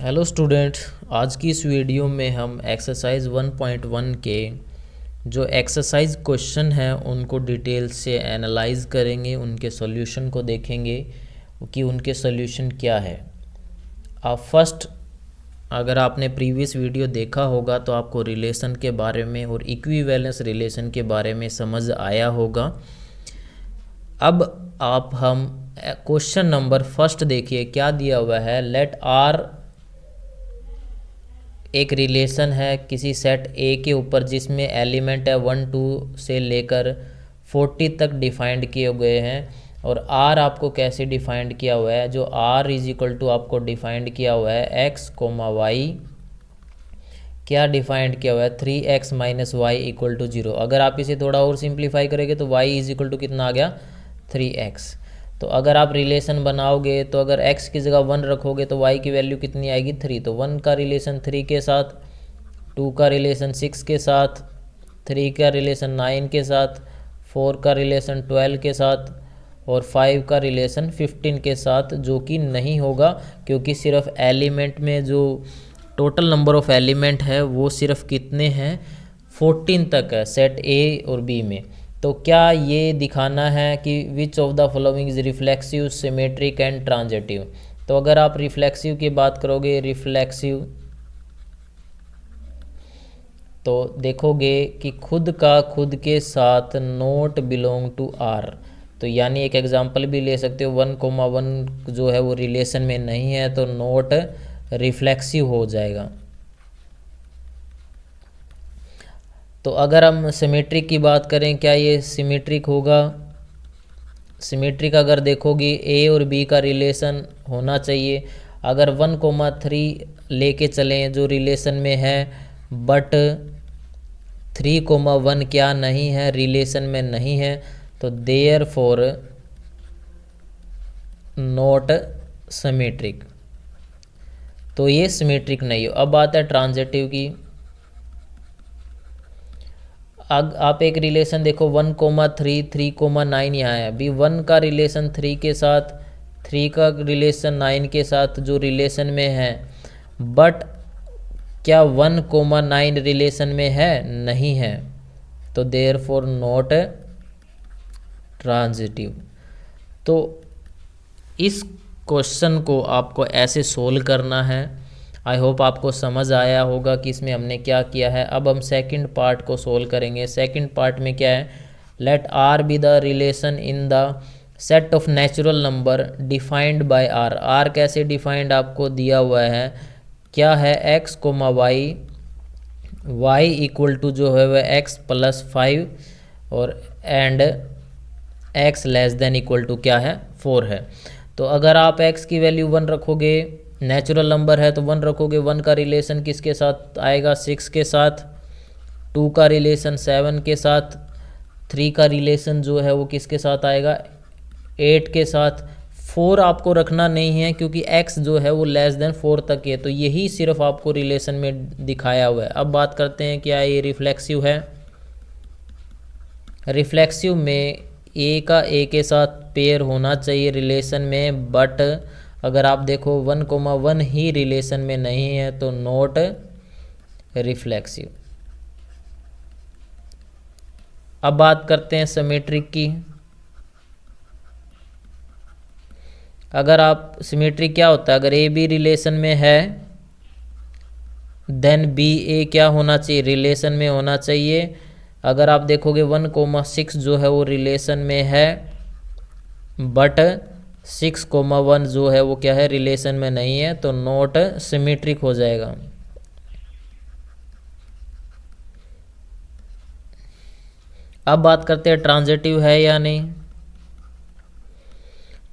Hello student, आज की इस वीडियो में हम एक्सरसाइज 1.1 के जो एक्सरसाइज क्वेश्चन हैं उनको डिटेल से एनालाइज करेंगे, उनके सॉल्यूशन को देखेंगे कि उनके सॉल्यूशन क्या है। आप फर्स्ट अगर आपने प्रीवियस वीडियो देखा होगा तो आपको रिलेशन के बारे में और इक्विवेलेंस रिलेशन के बारे में समझ आया होगा। अब हम क्वेश्चन नंबर फर्स्ट देखिए, क्या दिया हुआ है। लेट आर एक रिलेशन है किसी सेट ए के ऊपर जिसमें एलिमेंट है 1 2 से लेकर 40 तक डिफाइंड किए गए हैं। और आर आपको कैसे डिफाइंड किया हुआ है, जो आर इज इक्वल टू आपको डिफाइंड किया हुआ है एक्स कोमा वाई, क्या डिफाइंड किया हुआ है 3x minus Y equal to 0। अगर आप इसे थोड़ा और सिंप्लीफाई करेंगे तो y इज इक्वल टू कितना आ गया 3x। तो अगर आप रिलेशन बनाओगे तो अगर x की जगह 1 रखोगे तो y की वैल्यू कितनी आएगी 3। तो 1 का रिलेशन 3 के साथ, 2 का रिलेशन 6 के साथ, 3 का रिलेशन 9 के साथ, 4 का रिलेशन 12 के साथ और 5 का रिलेशन 15 के साथ, जो कि नहीं होगा क्योंकि सिर्फ एलिमेंट में जो टोटल नंबर ऑफ एलिमेंट है वो सिर्फ कितने हैं 14 तक है सेट ए और बी में। तो क्या ये दिखाना है कि which of the following is reflexive, symmetric and transitive. तो अगर आप रिफ्लेक्सिव की बात करोगे, रिफ्लेक्सिव तो देखोगे कि खुद का खुद के साथ नोट बिलोंग टू आर। तो यानी एक एग्जांपल भी ले सकते हो, 1,1 जो है वो रिलेशन में नहीं है तो नोट रिफ्लेक्सिव हो जाएगा। तो अगर हम सिमेट्रिक की बात करें, क्या ये सिमेट्रिक होगा। सिमेट्रिक अगर देखोगे ए और बी का रिलेशन होना चाहिए। अगर 1,3 लेके चलें जो रिलेशन में है, बट 3,1 क्या नहीं है, रिलेशन में नहीं है, तो देयर फॉर नॉट सिमेट्रिक, तो ये सिमेट्रिक नहीं हो। अब बात है ट्रांजिटिव की। आप एक रिलेशन देखो 1,3 3,9 यहाँ है। अभी 1 का रिलेशन 3 के साथ, 3 का रिलेशन 9 के साथ जो रिलेशन में है, बट क्या 1,9 रिलेशन में है, नहीं है, तो देयर फॉर नॉट ट्रांजिटिव। तो इस क्वेश्चन को आपको ऐसे सोल्व करना है। आई होप आपको समझ आया होगा कि इसमें हमने क्या किया है। अब हम सेकंड पार्ट को सोल्व करेंगे। सेकंड पार्ट में क्या है, let R be the relation in the set of natural number defined by R. R कैसे डिफाइंड आपको दिया हुआ है, क्या है x comma Y, Y equal to जो है वह एक्स प्लस 5 और and X less than equal to क्या है 4 है। तो अगर आप x की वैल्यू 1 रखोगे, नेचुरल नंबर है तो 1 रखोगे, 1 का रिलेशन किसके साथ आएगा 6 के साथ, 2 का रिलेशन 7 के साथ, 3 का रिलेशन जो है वो किसके साथ आएगा 8 के साथ। 4 आपको रखना नहीं है क्योंकि x जो है वो लेस देन 4 तक है, तो यही सिर्फ आपको रिलेशन में दिखाया हुआ है। अब बात करते हैं क्या ये रिफ्लेक्सिव है। रिफ्लेक्सिव में ए का ए के साथ पेयर होना चाहिए रिलेशन में, बट अगर आप देखो 1,1 ही रिलेशन में नहीं है तो नॉट रिफ्लेक्सिव। अब बात करते हैं सिमेट्रिक की। अगर आप सिमेट्रिक क्या होता है, अगर ए बी रिलेशन में है देन बी ए क्या होना चाहिए, रिलेशन में होना चाहिए। अगर आप देखोगे 1,6 जो है वो रिलेशन में है, बट 6,1 जो है वो क्या है रिलेशन में नहीं है, तो नॉट सिमेट्रिक हो जाएगा। अब बात करते हैं ट्रांजिटिव है या नहीं।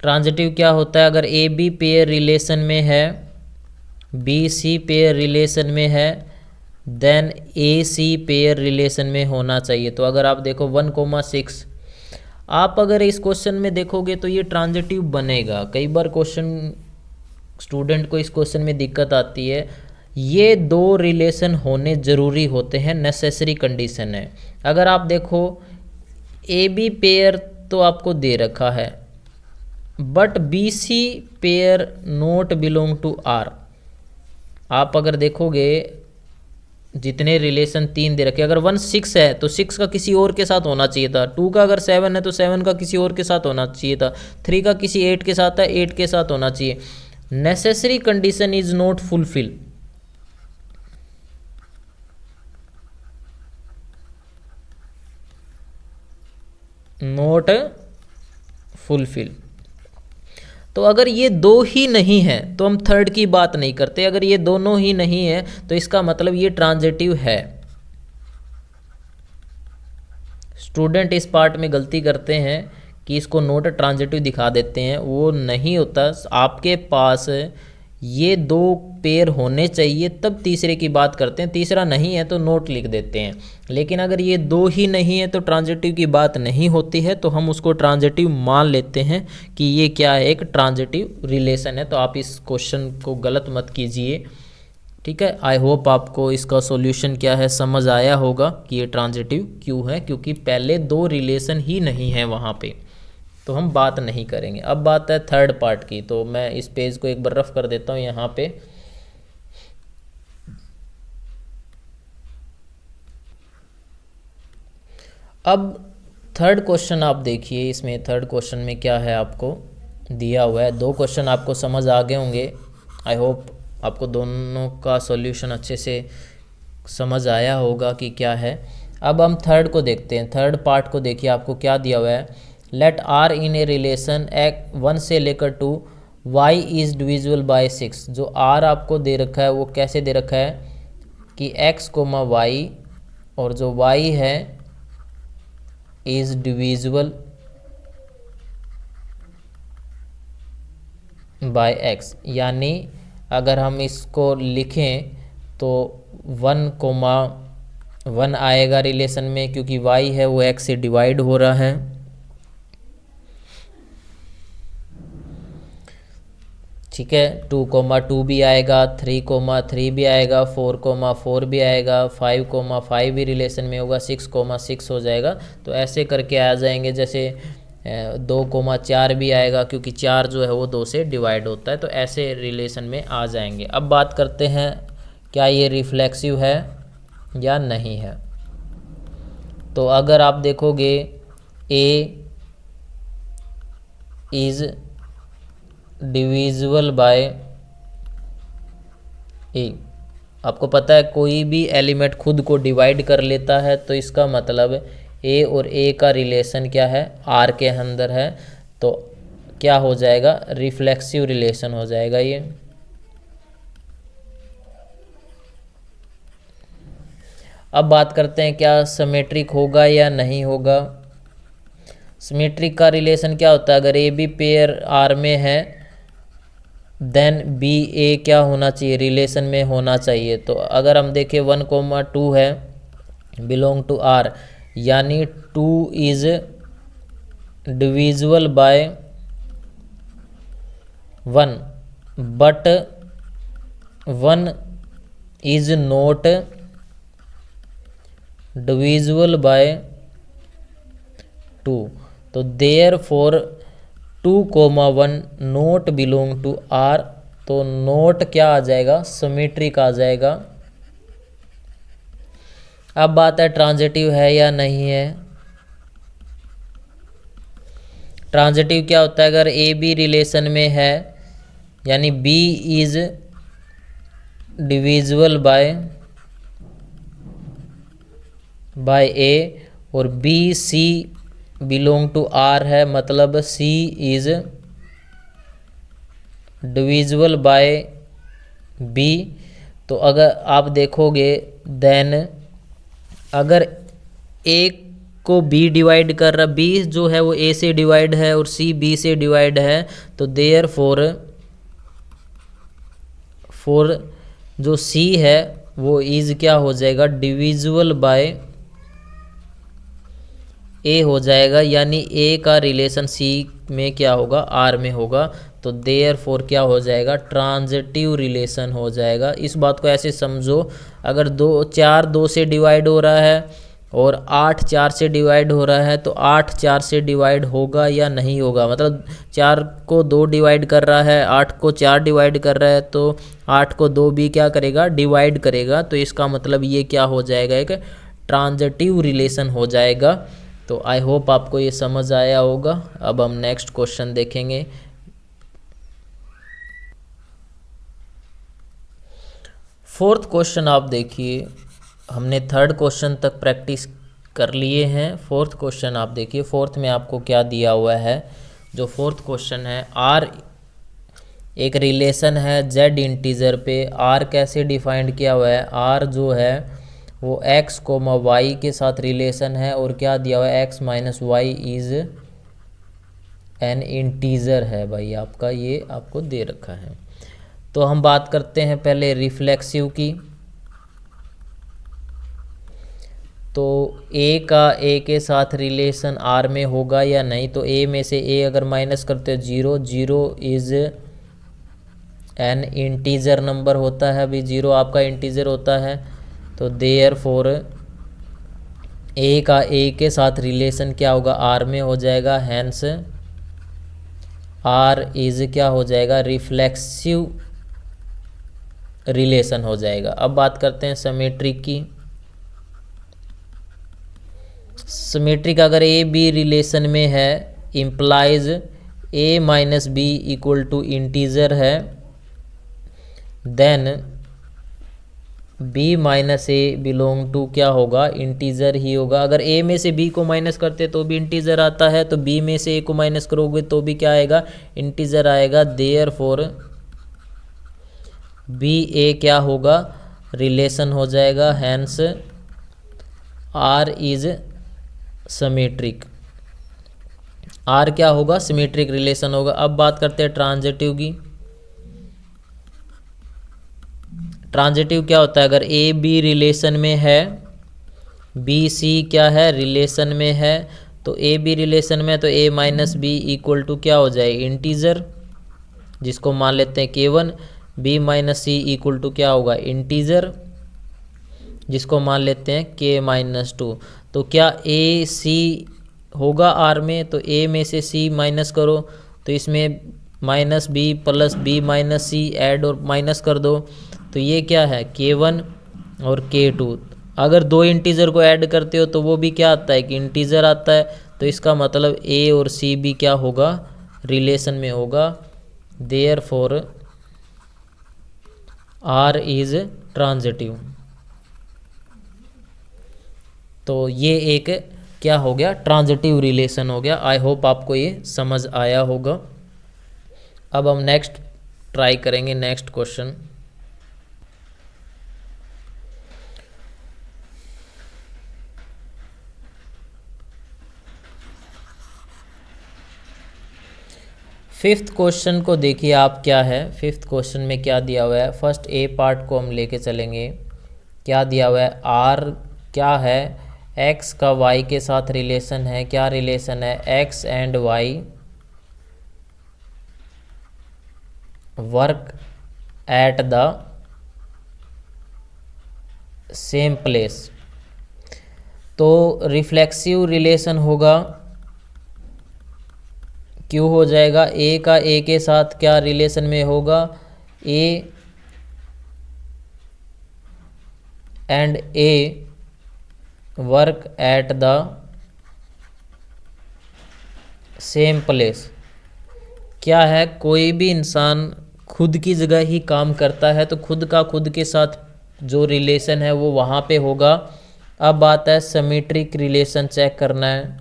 ट्रांजिटिव क्या होता है, अगर ए बी पेयर रिलेशन में है, बी सी पेयर रिलेशन में है, देन ए सी पेयर रिलेशन में होना चाहिए। तो अगर आप देखो 1,6, आप अगर इस क्वेश्चन में देखोगे तो ये ट्रांजिटिव बनेगा। कई बार क्वेश्चन स्टूडेंट को इस क्वेश्चन में दिक्कत आती है, ये दो रिलेशन होने ज़रूरी होते हैं, नेसेसरी कंडीशन है। अगर आप देखो ए बी पेयर तो आपको दे रखा है, but B C pair not belong to R, आप अगर देखोगे जितने रिलेशन 3 दे रखे, अगर 1 6 है तो 6 का किसी और के साथ होना चाहिए था, 2 का अगर 7 है तो 7 का किसी और के साथ होना चाहिए था, 3 का किसी 8 के साथ है, 8 के साथ होना चाहिए। Necessary condition is not fulfil, not fulfil. तो अगर ये दो ही नहीं है तो हम थर्ड की बात नहीं करते, अगर ये दोनों ही नहीं है तो इसका मतलब ये ट्रांजिटिव है। स्टूडेंट इस पार्ट में गलती करते हैं कि इसको नोट ट्रांजिटिव दिखा देते हैं, वो नहीं होता। आपके पास ये 2 पेयर होने चाहिए तब तीसरे की बात करते हैं, तीसरा नहीं है तो नोट लिख देते हैं। लेकिन अगर ये 2 ही नहीं है तो ट्रांजिटिव की बात नहीं होती है, तो हम उसको ट्रांजिटिव मान लेते हैं कि ये क्या है, एक ट्रांजिटिव रिलेशन है। तो आप इस क्वेश्चन को गलत मत कीजिए, ठीक है। आई होप आपको इसका सॉल्यूशन क्या है समझ आया होगा कि ये ट्रांजिटिव क्यों है, क्योंकि पहले 2 रिलेशन ही नहीं है वहाँ पे, तो हम बात नहीं करेंगे। अब बात है थर्ड पार्ट की, तो मैं इस पेज को एक बार रफ कर देता हूँ यहाँ पे। अब थर्ड क्वेश्चन आप देखिए, इसमें थर्ड क्वेश्चन में क्या है आपको दिया हुआ है। 2 क्वेश्चन आपको समझ आ गए होंगे, आई होप आपको दोनों का सॉल्यूशन अच्छे से समझ आया होगा कि क्या है। अब हम थर्ड को देखते हैं, थर्ड पार्ट को देखिए, आपको क्या दिया हुआ है। Let R in A relation 1 से लेकर 2 y इज़ डिविजिबल बाय 6। जो आर आपको दे रखा है वो कैसे दे रखा है कि x, y और जो y है इज़ डिविजिबल बाय x, यानी अगर हम इसको लिखें तो 1 आएगा रिलेशन में, क्योंकि y है वो x से डिवाइड हो रहा है। ठीक है, 2, भी आएगा, 3, भी आएगा, 4, भी आएगा, 5, भी रिलेशन में होगा, 6, हो जाएगा। तो ऐसे करके आ जाएंगे, जैसे 2, भी आएगा, क्योंकि 4 जो है वो 2 से डिवाइड होता है। तो ऐसे रिलेशन में आ जाएंगे। अब बात करते हैं क्या ये रिफ्लेक्सिव है या नहीं है। तो अगर आप देखोगे A इज़ डिविजिबल बाय ए, आपको पता है कोई भी एलिमेंट खुद को डिवाइड कर लेता है, तो इसका मतलब ए और ए का रिलेशन क्या है, आर के अंदर है। तो क्या हो जाएगा, रिफ्लेक्सिव रिलेशन हो जाएगा ये। अब बात करते हैं क्या सिमेट्रिक होगा या नहीं होगा। सिमेट्रिक का रिलेशन क्या होता है, अगर ए बी पेयर आर में है देन बी ए क्या होना चाहिए, रिलेशन में होना चाहिए। तो अगर हम देखें 1, 2 है बिलोंग टू आर, यानी 2 is divisible by 1, but 1 is not divisible by 2। तो therefore 2, 1 not belong to R. तो नोट क्या आ जाएगा, सिमेट्रिक आ जाएगा। अब बात है ट्रांजिटिव है या नहीं है। ट्रांजिटिव क्या होता है, अगर ए बी रिलेशन में है यानी B is divisible by A और B C belong to R है, मतलब C is divisible by B. तो अगर आप देखोगे देन अगर ए को बी डिवाइड कर रहा, बी जो है वो ए से डिवाइड है और सी बी से डिवाइड है, तो देयर फॉर जो सी है वो इज क्या हो जाएगा, डिविजिबल बाय ए हो जाएगा, यानी ए का रिलेशन सी में क्या होगा, आर में होगा। तो देयर फोर क्या हो जाएगा, ट्रांजिटिव रिलेशन हो जाएगा। इस बात को ऐसे समझो, अगर 4 2 से डिवाइड हो रहा है और 8 4 से डिवाइड हो रहा है, तो 8 4 से डिवाइड होगा या नहीं होगा। मतलब 4 को 2 डिवाइड कर रहा है, 8 को 4 डिवाइड कर रहा है, तो 8 को 2 भी क्या करेगा, डिवाइड करेगा। तो इसका मतलब ये क्या हो जाएगा, एक ट्रांजिटिव रिलेशन हो जाएगा। तो आई होप आपको ये समझ आया होगा। अब हम नेक्स्ट क्वेश्चन देखेंगे। फोर्थ क्वेश्चन आप देखिए, हमने थर्ड क्वेश्चन तक प्रैक्टिस कर लिए हैं। फोर्थ क्वेश्चन आप देखिए, फोर्थ में आपको क्या दिया हुआ है। जो फोर्थ क्वेश्चन है, आर एक रिलेशन है जेड इंटीजर पे। आर कैसे डिफाइंड किया हुआ है, आर जो है वो एक्स कोमा वाई के साथ रिलेशन है, और क्या दिया हुआ है, X minus Y is an integer है भाई आपका, ये आपको दे रखा है। तो हम बात करते हैं पहले रिफ्लेक्सिव की। तो ए का ए के साथ रिलेशन आर में होगा या नहीं। तो ए में से ए अगर माइनस करते हो 0, 0 इज एन इंटीजर नंबर होता है। अभी 0 आपका इंटीजर होता है। तो देयरफॉर ए का ए के साथ रिलेशन क्या होगा, आर में हो जाएगा। हैंस आर इज क्या हो जाएगा, रिफ्लेक्सिव रिलेशन हो जाएगा। अब बात करते हैं सिमेट्रिक की। सिमेट्रिक अगर ए बी रिलेशन में है, implies A minus B equal to integer है, then B minus A belong to क्या होगा, इंटीजर ही होगा। अगर ए में से बी को माइनस करते तो भी इंटीजर आता है, तो बी में से ए को माइनस करोगे तो भी क्या आएगा, इंटीजर आएगा। देयरफॉर बी ए क्या होगा, रिलेशन हो जाएगा। Hence R is symmetric, R क्या होगा, सिमेट्रिक रिलेशन होगा। अब बात करते हैं ट्रांजिटिव की। ट्रांजिटिव क्या होता है, अगर ए बी रिलेशन में है, बी सी क्या है, रिलेशन में है, तो ए बी रिलेशन में, तो A minus B equal to क्या हो जाए, इंटीजर, जिसको मान लेते हैं K1। B minus C equal to क्या होगा, इंटीजर, जिसको मान लेते हैं K माइनस 2। तो क्या ए सी होगा आर में, तो ए में से सी माइनस करो, तो इसमें minus B plus B minus C add और माइनस कर दो, तो ये क्या है, K1 और K2। अगर दो इंटीजर को ऐड करते हो तो वो भी क्या आता है, कि इंटीजर आता है। तो इसका मतलब ए और सी भी क्या होगा, रिलेशन में होगा। Therefore R is transitive. तो ये एक क्या हो गया, ट्रांजिटिव रिलेशन हो गया। आई होप आपको ये समझ आया होगा। अब हम नेक्स्ट ट्राई करेंगे, नेक्स्ट क्वेश्चन। फिफ्थ क्वेश्चन को देखिए आप, क्या है फिफ्थ क्वेश्चन में क्या दिया हुआ है। फर्स्ट ए पार्ट को हम लेके चलेंगे। क्या दिया हुआ है, आर क्या है, एक्स का वाई के साथ रिलेशन है। क्या रिलेशन है, X and Y work at the same place. तो रिफ्लेक्सिव रिलेशन होगा, क्यों हो जाएगा, ए का ए के साथ क्या रिलेशन में होगा, A and A work at the same place. क्या है, कोई भी इंसान खुद की जगह ही काम करता है, तो खुद का खुद के साथ जो रिलेशन है वो वहाँ पे होगा। अब बात है सिमेट्रिक रिलेशन चेक करना है।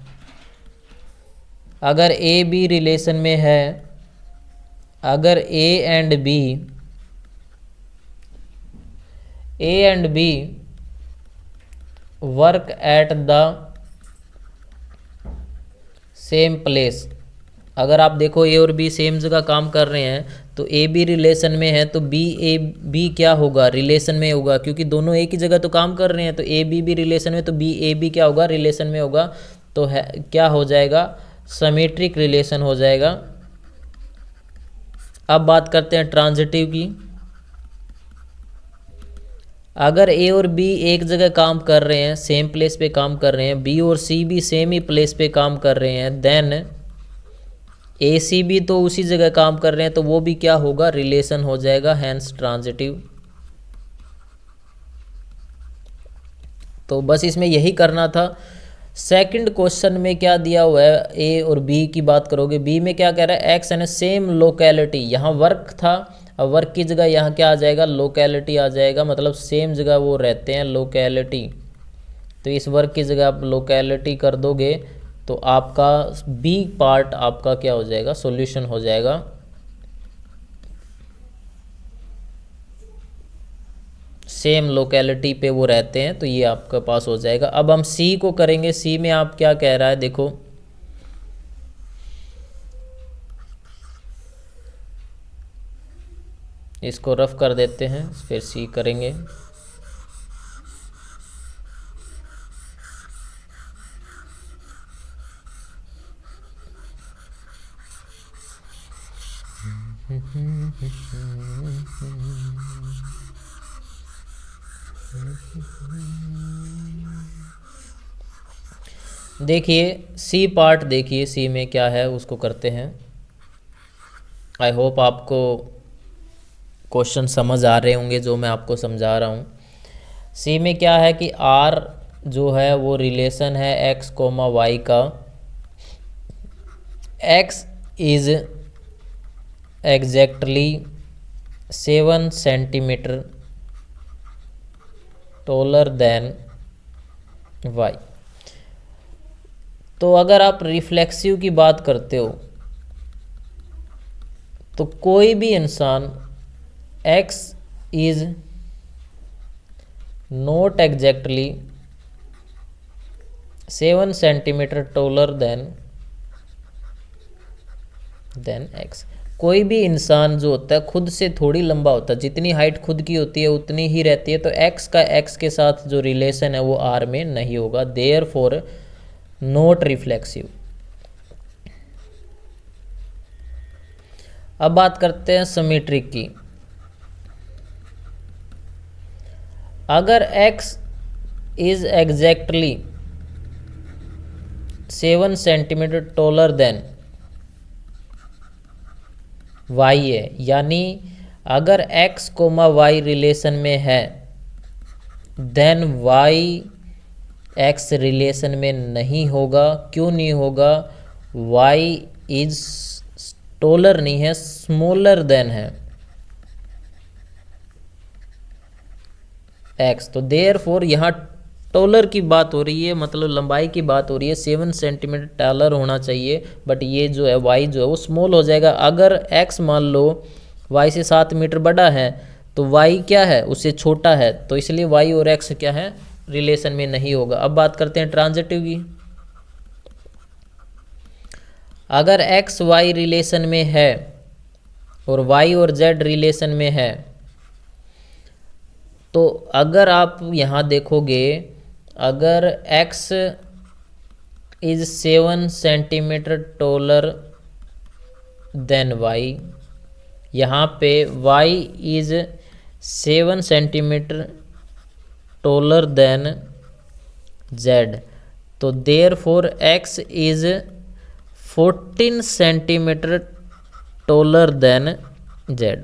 अगर ए बी रिलेशन में है, अगर A and B work at the same place, अगर आप देखो ए और बी सेम जगह काम कर रहे हैं, तो ए बी रिलेशन में है, तो बी ए बी क्या होगा, रिलेशन में होगा, क्योंकि दोनों एक ही जगह तो काम कर रहे हैं। तो ए बी रिलेशन में, तो बी ए बी क्या होगा, रिलेशन में होगा। तो है क्या हो जाएगा, सिमेट्रिक रिलेशन हो जाएगा। अब बात करते हैं ट्रांजिटिव की। अगर ए और बी एक जगह काम कर रहे हैं, सेम प्लेस पे काम कर रहे हैं, बी और सी भी सेम ही प्लेस पे काम कर रहे हैं, देन ए सी भी तो उसी जगह काम कर रहे हैं, तो वो भी क्या होगा, रिलेशन हो जाएगा, हैंस ट्रांजिटिव। तो बस इसमें यही करना था। सेकंड क्वेश्चन में क्या दिया हुआ है, ए और बी की बात करोगे, बी में क्या कह रहा है, एक्स एंड सेम लोकेलिटी, यहाँ वर्क था, अब वर्क की जगह यहाँ क्या आ जाएगा, लोकेलिटी आ जाएगा, मतलब सेम जगह वो रहते हैं, लोकेलिटी। तो इस वर्क की जगह आप लोकेलिटी कर दोगे तो आपका बी पार्ट आपका क्या हो जाएगा, सॉल्यूशन हो जाएगा। सेम लोकेलिटी पे वो रहते हैं, तो ये आपके पास हो जाएगा। अब हम सी को करेंगे। सी में आप क्या कह रहा है, देखो इसको रफ कर देते हैं, फिर सी करेंगे। देखिए सी पार्ट, देखिए सी में क्या है उसको करते हैं। आई होप आपको क्वेश्चन समझ आ रहे होंगे जो मैं आपको समझा रहा हूँ। सी में क्या है कि आर जो है वो रिलेशन है एक्स कोमा वाई का। X is exactly 7 centimetre taller than y. तो अगर आप रिफ्लेक्सिव की बात करते हो तो कोई भी इंसान x is not exactly 7 centimetre taller then x। कोई भी इंसान जो होता है खुद से थोड़ी लंबा होता है, जितनी हाइट खुद की होती है उतनी ही रहती है, तो x का x के साथ जो रिलेशन है वो r में नहीं होगा, देयर फॉर नॉट रिफ्लेक्सिव। अब बात करते हैं सिमेट्रिक की। अगर x is exactly 7 centimetre taller than y है, यानी अगर x कोमा y रिलेशन में है देन y x रिलेशन में नहीं होगा। क्यों नहीं होगा, y इज टॉलर नहीं है, स्मॉलर देन है x। तो देयर फोर यहाँ टॉलर की बात हो रही है, मतलब लंबाई की बात हो रही है, 7 सेंटीमीटर टॉलर होना चाहिए, बट ये जो है y जो है वो स्मॉल हो जाएगा। अगर x मान लो y से 7 मीटर बड़ा है तो y क्या है, उससे छोटा है, तो इसलिए y और x क्या है, रिलेशन में नहीं होगा। अब बात करते हैं ट्रांजिटिव की। अगर x y रिलेशन में है और y और z रिलेशन में है, तो अगर आप यहाँ देखोगे, अगर x is 7 centimetre taller than y, यहाँ पे y is 7 centimetre taller than z, तो therefore x is 14 centimetre taller than z।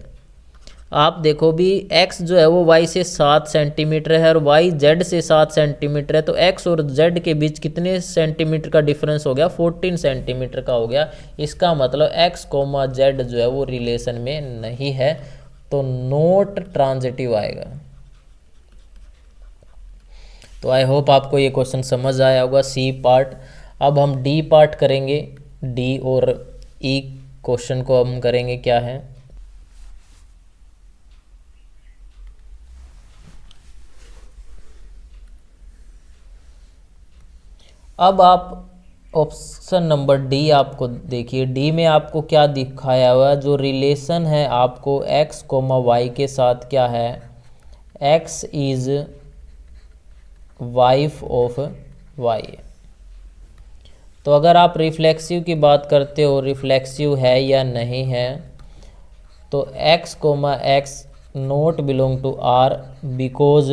आप देखो भी x जो है वो y से 7 सेंटीमीटर है और y z से 7 सेंटीमीटर है, तो x और z के बीच कितने सेंटीमीटर का डिफरेंस हो गया, 14 सेंटीमीटर का हो गया। इसका मतलब x कोमा z जो है वो रिलेशन में नहीं है, तो नॉट ट्रांजिटिव आएगा। तो आई होप आपको ये क्वेश्चन समझ आया होगा, सी पार्ट। अब हम डी पार्ट करेंगे, डी और ई क्वेश्चन को हम करेंगे क्या है। अब आप ऑप्शन नंबर डी आपको देखिए, डी में आपको क्या दिखाया हुआ है, जो रिलेशन है आपको x कोमा वाई के साथ क्या है, x is wife of y। तो अगर आप रिफ्लेक्सिव की बात करते हो, रिफ्लेक्सिव है या नहीं है, तो x comma x not belong to R because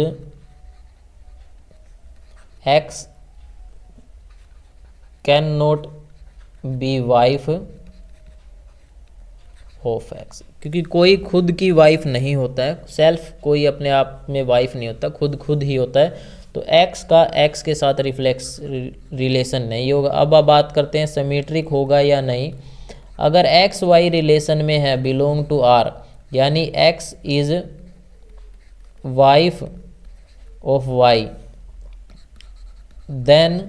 x can not be wife of x, क्योंकि कोई खुद की वाइफ नहीं होता है, सेल्फ कोई अपने आप में वाइफ नहीं होता, खुद खुद ही होता है, तो एक्स का एक्स के साथ रिफ्लेक्स रिलेशन नहीं होगा। अब आप बात करते हैं सिमेट्रिक होगा या नहीं। अगर एक्स वाई रिलेशन में है बिलोंग टू आर, यानी x is wife of y, then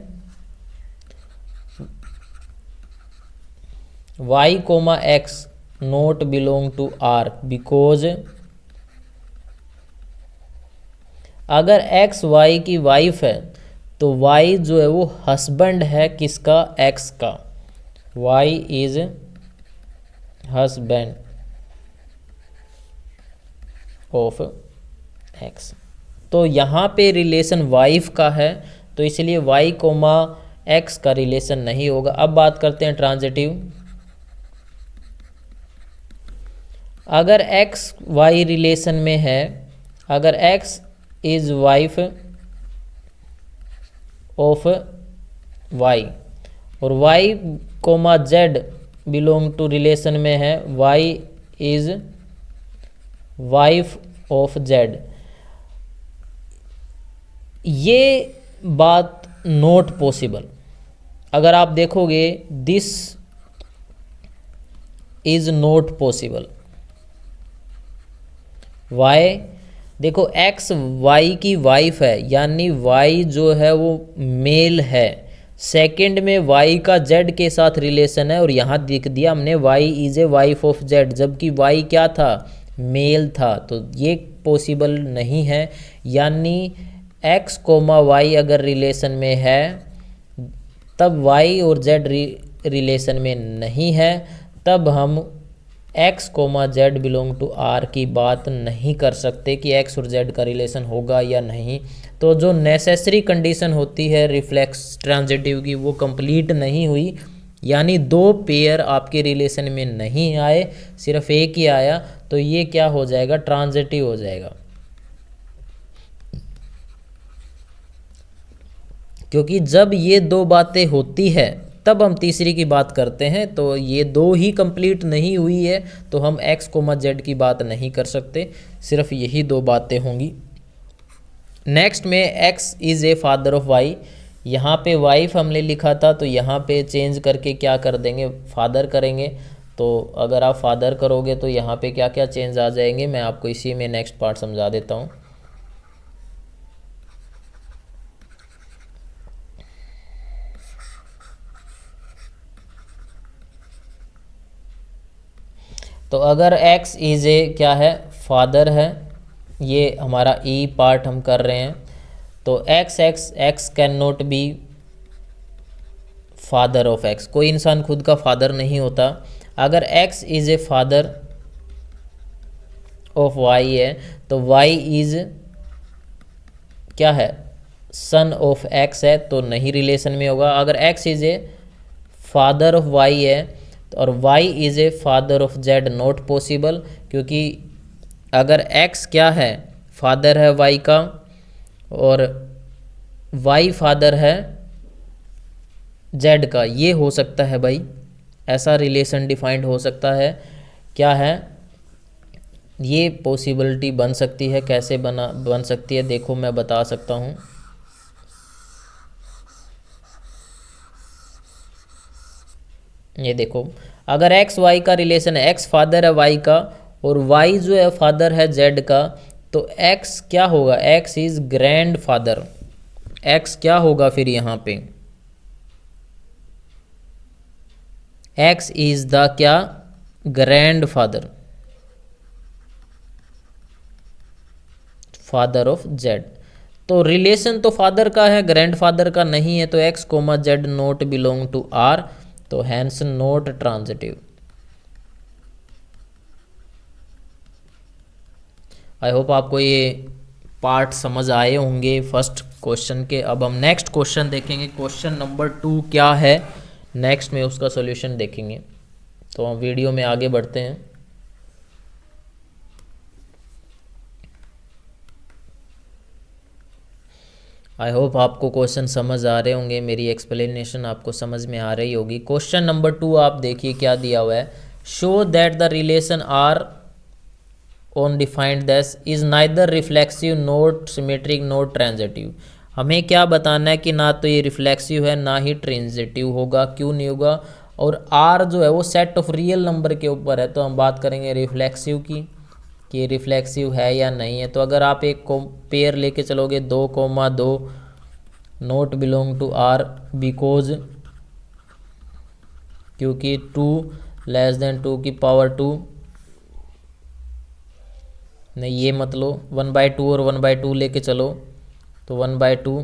y comma x not belong to R because अगर एक्स वाई की वाइफ है तो वाई जो है वो हस्बैंड है किसका, एक्स का, y is husband of x. तो यहाँ पे रिलेशन वाइफ का है, तो इसलिए वाई कोमा एक्स का रिलेशन नहीं होगा। अब बात करते हैं ट्रांजिटिव। अगर एक्स वाई रिलेशन में है, अगर X is wife of Y और Y comma Z belong to relation में है, Y is wife of Z, ये बात नॉट पॉसिबल। अगर आप देखोगे this is not possible. Y, देखो एक्स वाई की वाइफ है, यानी वाई जो है वो मेल है। सेकंड में वाई का जेड के साथ रिलेशन है और यहाँ लिख दिया हमने y is a wife of z, जबकि वाई क्या था, मेल था, तो ये पॉसिबल नहीं है। यानी एक्स कोमा वाई अगर रिलेशन में है तब वाई और जेड रिलेशन में नहीं है, तब हम x comma Z belong to R की बात नहीं कर सकते कि एक्स और जेड का रिलेशन होगा या नहीं। तो जो नेसेसरी कंडीशन होती है रिफ्लेक्स ट्रांजिटिव की वो कंप्लीट नहीं हुई, यानी दो पेयर आपके रिलेशन में नहीं आए, सिर्फ एक ही आया, तो ये क्या हो जाएगा, ट्रांजिटिव हो जाएगा। क्योंकि जब ये दो बातें होती है तब हम तीसरी की बात करते हैं, तो ये दो ही कंप्लीट नहीं हुई है तो हम एक्स कोमा जेड की बात नहीं कर सकते, सिर्फ यही दो बातें होंगी। नेक्स्ट में x is a father of y, यहाँ पे वाइफ हमने लिखा था तो यहाँ पे चेंज करके क्या कर देंगे, फादर करेंगे। तो अगर आप फादर करोगे तो यहाँ पे क्या क्या चेंज आ जाएंगे, मैं आपको इसी में नेक्स्ट पार्ट समझा देता हूँ। तो अगर x इज़ ए क्या है, फादर है, ये हमारा ई पार्ट हम कर रहे हैं, तो x can not B father of x, कोई इंसान खुद का फादर नहीं होता। अगर x is a father of y है तो y इज़ क्या है, सन ऑफ x है, तो नहीं रिलेशन में होगा। अगर x is a father of y है और y is a father of z, not possible, क्योंकि अगर x क्या है, फादर है y का और y फादर है z का, ये हो सकता है भाई, ऐसा रिलेशन डिफाइंड हो सकता है। क्या है, ये पॉसिबिलिटी बन सकती है। कैसे बन सकती है, देखो मैं बता सकता हूँ। ये देखो, अगर एक्स वाई का रिलेशन है, एक्स फादर है वाई का और वाई जो है फादर है जेड का, तो एक्स क्या होगा, X is grandfather. X क्या होगा फिर यहाँ पे, एक्स इज द क्या, grandfather, father of Z. तो रिलेशन तो फादर का है, ग्रैंड फादर का नहीं है, तो X comma Z not belong to R, तो hence not transitive. I hope आपको ये पार्ट समझ आए होंगे फर्स्ट क्वेश्चन के। अब हम नेक्स्ट क्वेश्चन देखेंगे, क्वेश्चन नंबर 2 क्या है, नेक्स्ट में उसका सॉल्यूशन देखेंगे। तो हम वीडियो में आगे बढ़ते हैं। आई होप आपको क्वेश्चन समझ आ रहे होंगे, मेरी एक्सप्लेनेशन आपको समझ में आ रही होगी। क्वेश्चन नंबर 2 आप देखिए क्या दिया हुआ है। Show that the relation R on defined this is neither reflexive not symmetric not transitive. हमें क्या बताना है कि ना तो ये रिफ्लेक्सिव है ना ही ट्रांजिटिव होगा। क्यों नहीं होगा? और आर जो है वो सेट ऑफ रियल नंबर के ऊपर है, तो हम बात करेंगे रिफ्लेक्सिव की कि रिफ्लेक्सिव है या नहीं है। तो अगर आप एक को पेयर लेके चलोगे 2,2 not belong to R because, क्योंकि 2 लेस देन 2 की पावर 2, नहीं ये मत लो, 1/2 और 1/2 लेके चलो तो 1/2,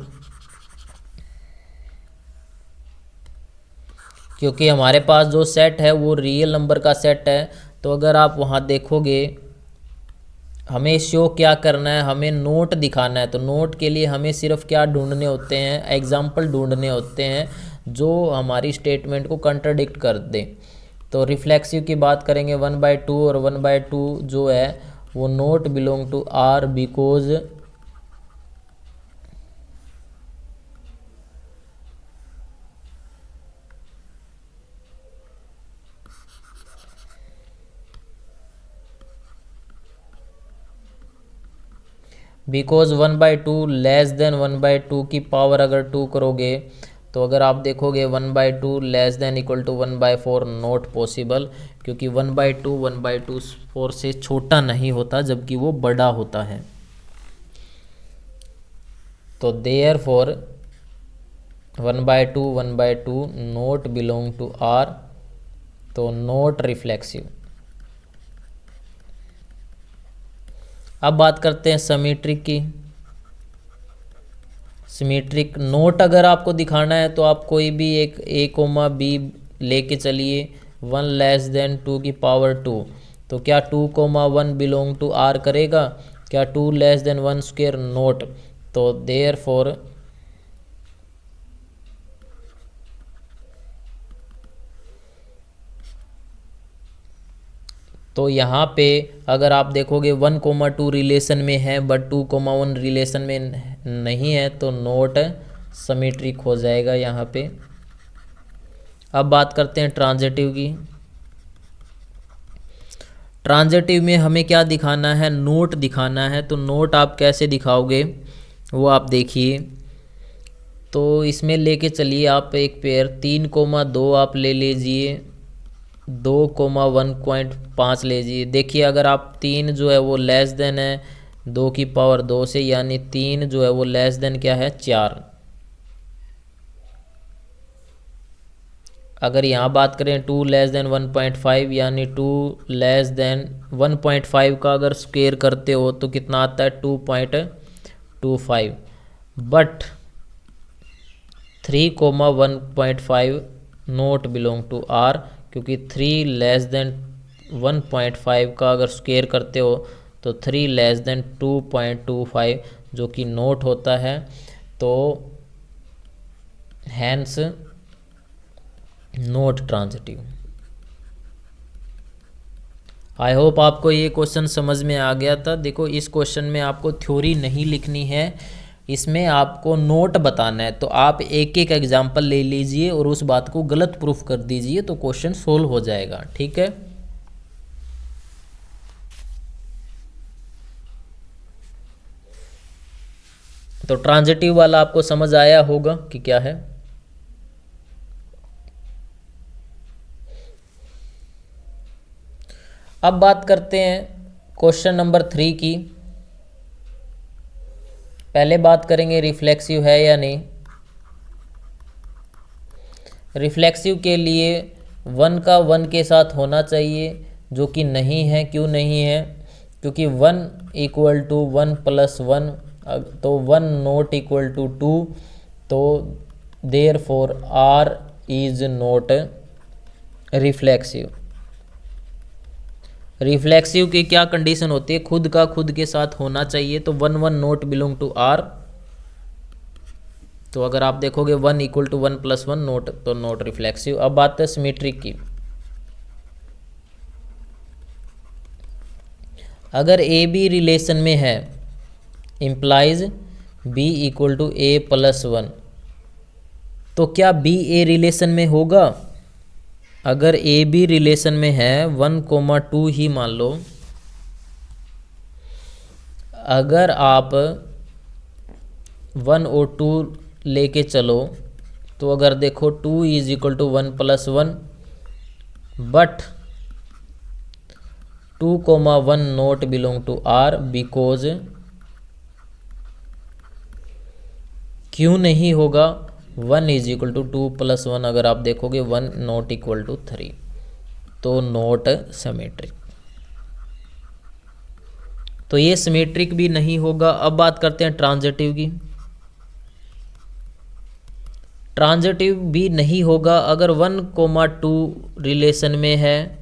क्योंकि हमारे पास जो सेट है वो रियल नंबर का सेट है। तो अगर आप वहाँ देखोगे, हमें शो क्या करना है, हमें नोट दिखाना है। तो नोट के लिए हमें सिर्फ क्या ढूंढने होते हैं, एग्जाम्पल ढूंढने होते हैं जो हमारी स्टेटमेंट को कंट्राडिक्ट कर दें। तो रिफ्लेक्सिव की बात करेंगे 1/2 और 1/2 जो है वो not belong to R because because 1/2 less than 1/2 की पावर अगर 2 करोगे तो अगर आप देखोगे 1/2 less than equal to 1/4 not possible, क्योंकि 1/2 1/4 से छोटा नहीं होता जबकि वो बड़ा होता है। तो therefore 1/2 not belong to R, तो नोट रिफ्लेक्सिव। अब बात करते हैं सिमेट्रिक की। सिमेट्रिक नोट अगर आपको दिखाना है तो आप कोई भी एक a, b लेके चलिए 1 लेस देन 2 की पावर 2। तो क्या 2, 1 बिलोंग टू आर करेगा? क्या 2 लेस देन 1 स्क्वायर नोट? तो देयर फॉर तो यहाँ पे अगर आप देखोगे 1, 2 रिलेशन में है बट 2, 1 रिलेशन में नहीं है, तो नोट सिमेट्रिक हो जाएगा यहाँ पे। अब बात करते हैं ट्रांजिटिव की। ट्रांजिटिव में हमें क्या दिखाना है, नोट दिखाना है। तो नोट आप कैसे दिखाओगे वो आप देखिए। तो इसमें लेके चलिए आप एक पेयर 3, 2 आप ले लीजिए, 2, 1.5 लीजिए। देखिए अगर आप 3 जो है वो लेस देन है 2 की पावर 2 से, यानी 3 जो है वो लेस देन क्या है 4। अगर यहाँ बात करें 2 लेस देन 1.5 यानी 2 लेस देन 1.5 का अगर स्क्वेयर करते हो तो कितना आता है 2.25। But 3, 1.5 not belong to R, क्योंकि 3 लेस देन 1.5 का अगर स्क्वेयर करते हो तो 3 लेस देन 2.25 जो कि नोट होता है। तो hence not transitive. I hope आपको ये क्वेश्चन समझ में आ गया था। देखो इस क्वेश्चन में आपको थ्योरी नहीं लिखनी है, इसमें आपको नोट बताना है। तो आप एक एक एग्जाम्पल ले लीजिए और उस बात को गलत प्रूफ कर दीजिए तो क्वेश्चन सोल्व हो जाएगा। ठीक है, तो ट्रांजिटिव वाला आपको समझ आया होगा कि क्या है। अब बात करते हैं क्वेश्चन नंबर 3 की। पहले बात करेंगे रिफ्लेक्सिव है या नहीं। रिफ्लेक्सिव के लिए 1 का 1 के साथ होना चाहिए, जो कि नहीं है। क्यों नहीं है? क्योंकि 1 इक्वल टू 1 प्लस 1, तो 1 नोट इक्वल टू 2, तो therefore R is not reflexive. Reflexive की क्या कंडीशन होती है, खुद का खुद के साथ होना चाहिए। तो 1 नोट बिलोंग टू आर। तो अगर आप देखोगे 1 इक्वल टू 1 प्लस 1 नोट, तो नोट रिफ्लेक्सिव। अब बात है सिमेट्रिक की। अगर ए बी रिलेशन में है implies b equal to a plus one, तो क्या बी ए रिलेशन में होगा? अगर ए बी रिलेशन में है 1,2 ही मान लो, अगर आप 1 और 2 लेके चलो तो अगर देखो 2 is equal to 1 plus 1, but 2,1 not belong to R, because क्यों नहीं होगा? 1 इज इक्वल टू 2 प्लस 1, अगर आप देखोगे 1 नॉट इक्वल टू 3, तो नॉट सिमेट्रिक, तो ये सिमेट्रिक भी नहीं होगा। अब बात करते हैं ट्रांजिटिव की। ट्रांजिटिव भी नहीं होगा अगर 1,2 रिलेशन में है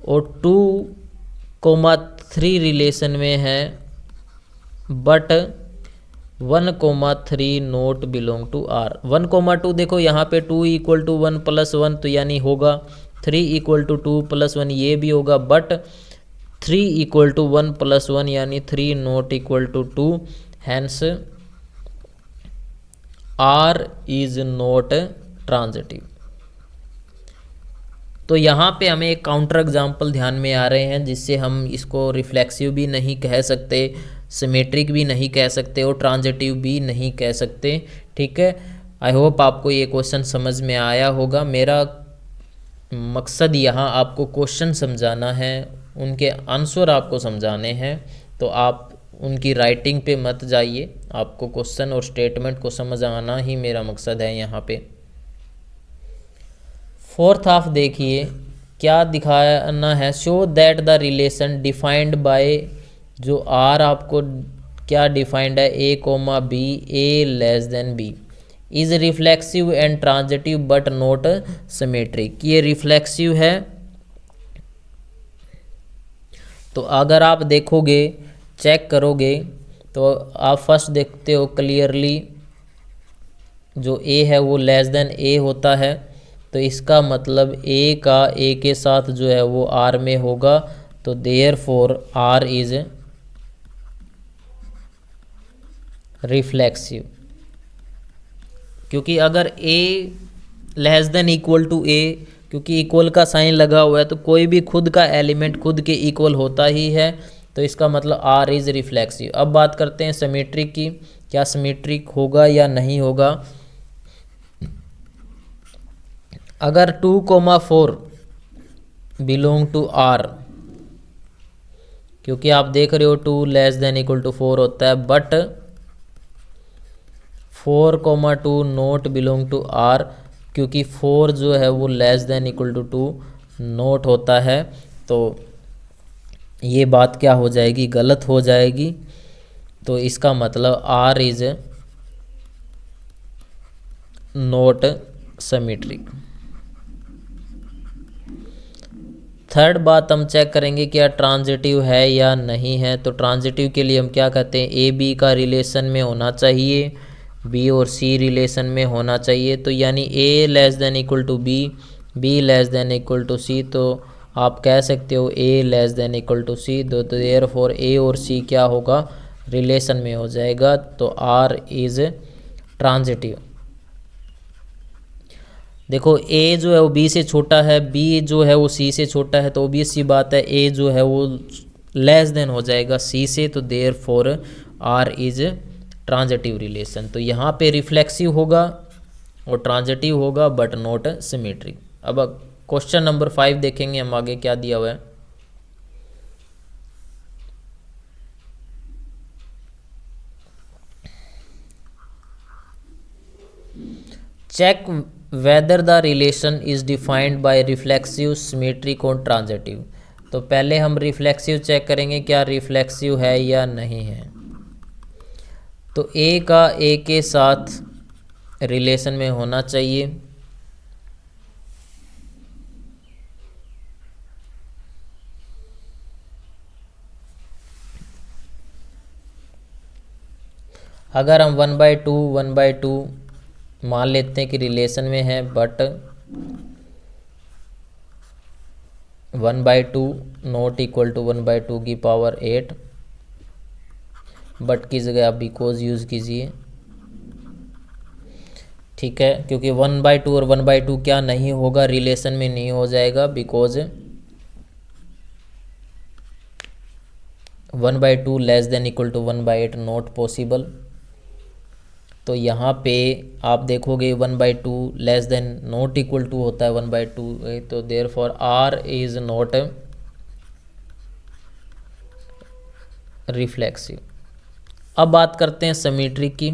और 2,3 रिलेशन में है, but 1,3 not belong to R. 1,2 देखो यहाँ पे 2 इक्वल टू 1 प्लस 1 तो यानी होगा, 3 इक्वल टू 2 प्लस 1 ये भी होगा, बट 3 इक्वल टू 1 प्लस 1 यानी 3 not equal to 2, hence R is not transitive. तो यहाँ पे हमें एक काउंटर एग्जाम्पल ध्यान में आ रहे हैं जिससे हम इसको रिफ्लेक्सिव भी नहीं कह सकते, सिमेट्रिक भी नहीं कह सकते और ट्रांजिटिव भी नहीं कह सकते। ठीक है, आई होप आपको ये क्वेश्चन समझ में आया होगा। मेरा मकसद यहाँ आपको क्वेश्चन समझाना है, उनके आंसर आपको समझाने हैं, तो आप उनकी राइटिंग पे मत जाइए, आपको क्वेश्चन और स्टेटमेंट को समझ आना ही मेरा मकसद है यहाँ पे। फोर्थ हाफ देखिए क्या दिखाना है, show that the relation defined by, जो आर आपको क्या डिफाइंड है, A comma B, A less than B, is reflexive and transitive but not symmetric. ये रिफ्लेक्सिव है, तो अगर आप देखोगे चेक करोगे तो आप फर्स्ट देखते हो क्लियरली जो ए है वो लेस देन ए होता है, तो इसका मतलब ए का ए के साथ जो है वो आर में होगा, तो therefore R is reflexive. क्योंकि अगर a less than equal to a, क्योंकि इक्वल का साइन लगा हुआ है तो कोई भी खुद का एलिमेंट खुद के इक्वल होता ही है, तो इसका मतलब आर इज रिफ्लेक्सिव। अब बात करते हैं सिमेट्रिक की, क्या सिमेट्रिक होगा या नहीं होगा। अगर 2,4 बिलोंग टू आर, क्योंकि आप देख रहे हो 2 लेस देन इक्वल टू 4 होता है, but 4,2 not belong to R, क्योंकि 4 जो है वो less than equal to 2 not होता है, तो ये बात क्या हो जाएगी, गलत हो जाएगी। तो इसका मतलब R is not symmetric. Third बात हम चेक करेंगे क्या ट्रांजिटिव है या नहीं है। तो ट्रांजिटिव के लिए हम क्या कहते हैं, ए बी का रिलेशन में होना चाहिए, बी और सी रिलेशन में होना चाहिए, तो यानी A less than equal to B, B less than equal to C, तो आप कह सकते हो A less than equal to C, तो देयर फॉर ए और सी क्या होगा, रिलेशन में हो जाएगा, तो आर इज ट्रांजिटिव। देखो ए जो है वो बी से छोटा है, बी जो है वो सी से छोटा है, तो ऑब्वियस सी बात है ए जो है वो लेस देन हो जाएगा सी से, तो therefore R is transitive relation. तो यहाँ पे रिफ्लेक्सिव होगा और ट्रांजिटिव होगा बट नॉट सिमेट्रिक। अब क्वेश्चन नंबर 5 देखेंगे हम आगे क्या दिया हुआ है। Check whether the relation is defined by reflexive, symmetric और ट्रांजिटिव। तो पहले हम रिफ्लेक्सिव चेक करेंगे क्या रिफ्लेक्सिव है या नहीं है। तो ए का ए के साथ रिलेशन में होना चाहिए, अगर हम 1/2 मान लेते हैं कि रिलेशन में है, बट 1/2 नॉट इक्वल टू 1/2 की पावर 8, बट की जगह आप बिकॉज यूज़ कीजिए, ठीक है, क्योंकि 1/2 और 1/2 क्या नहीं होगा, रिलेशन में नहीं हो जाएगा, because 1/2 less than equal to 1/8 not possible. तो यहाँ पे आप देखोगे 1/2 less than not equal to होता है 1/2, तो therefore R is not reflexive. अब बात करते हैं सिमेट्रिक की।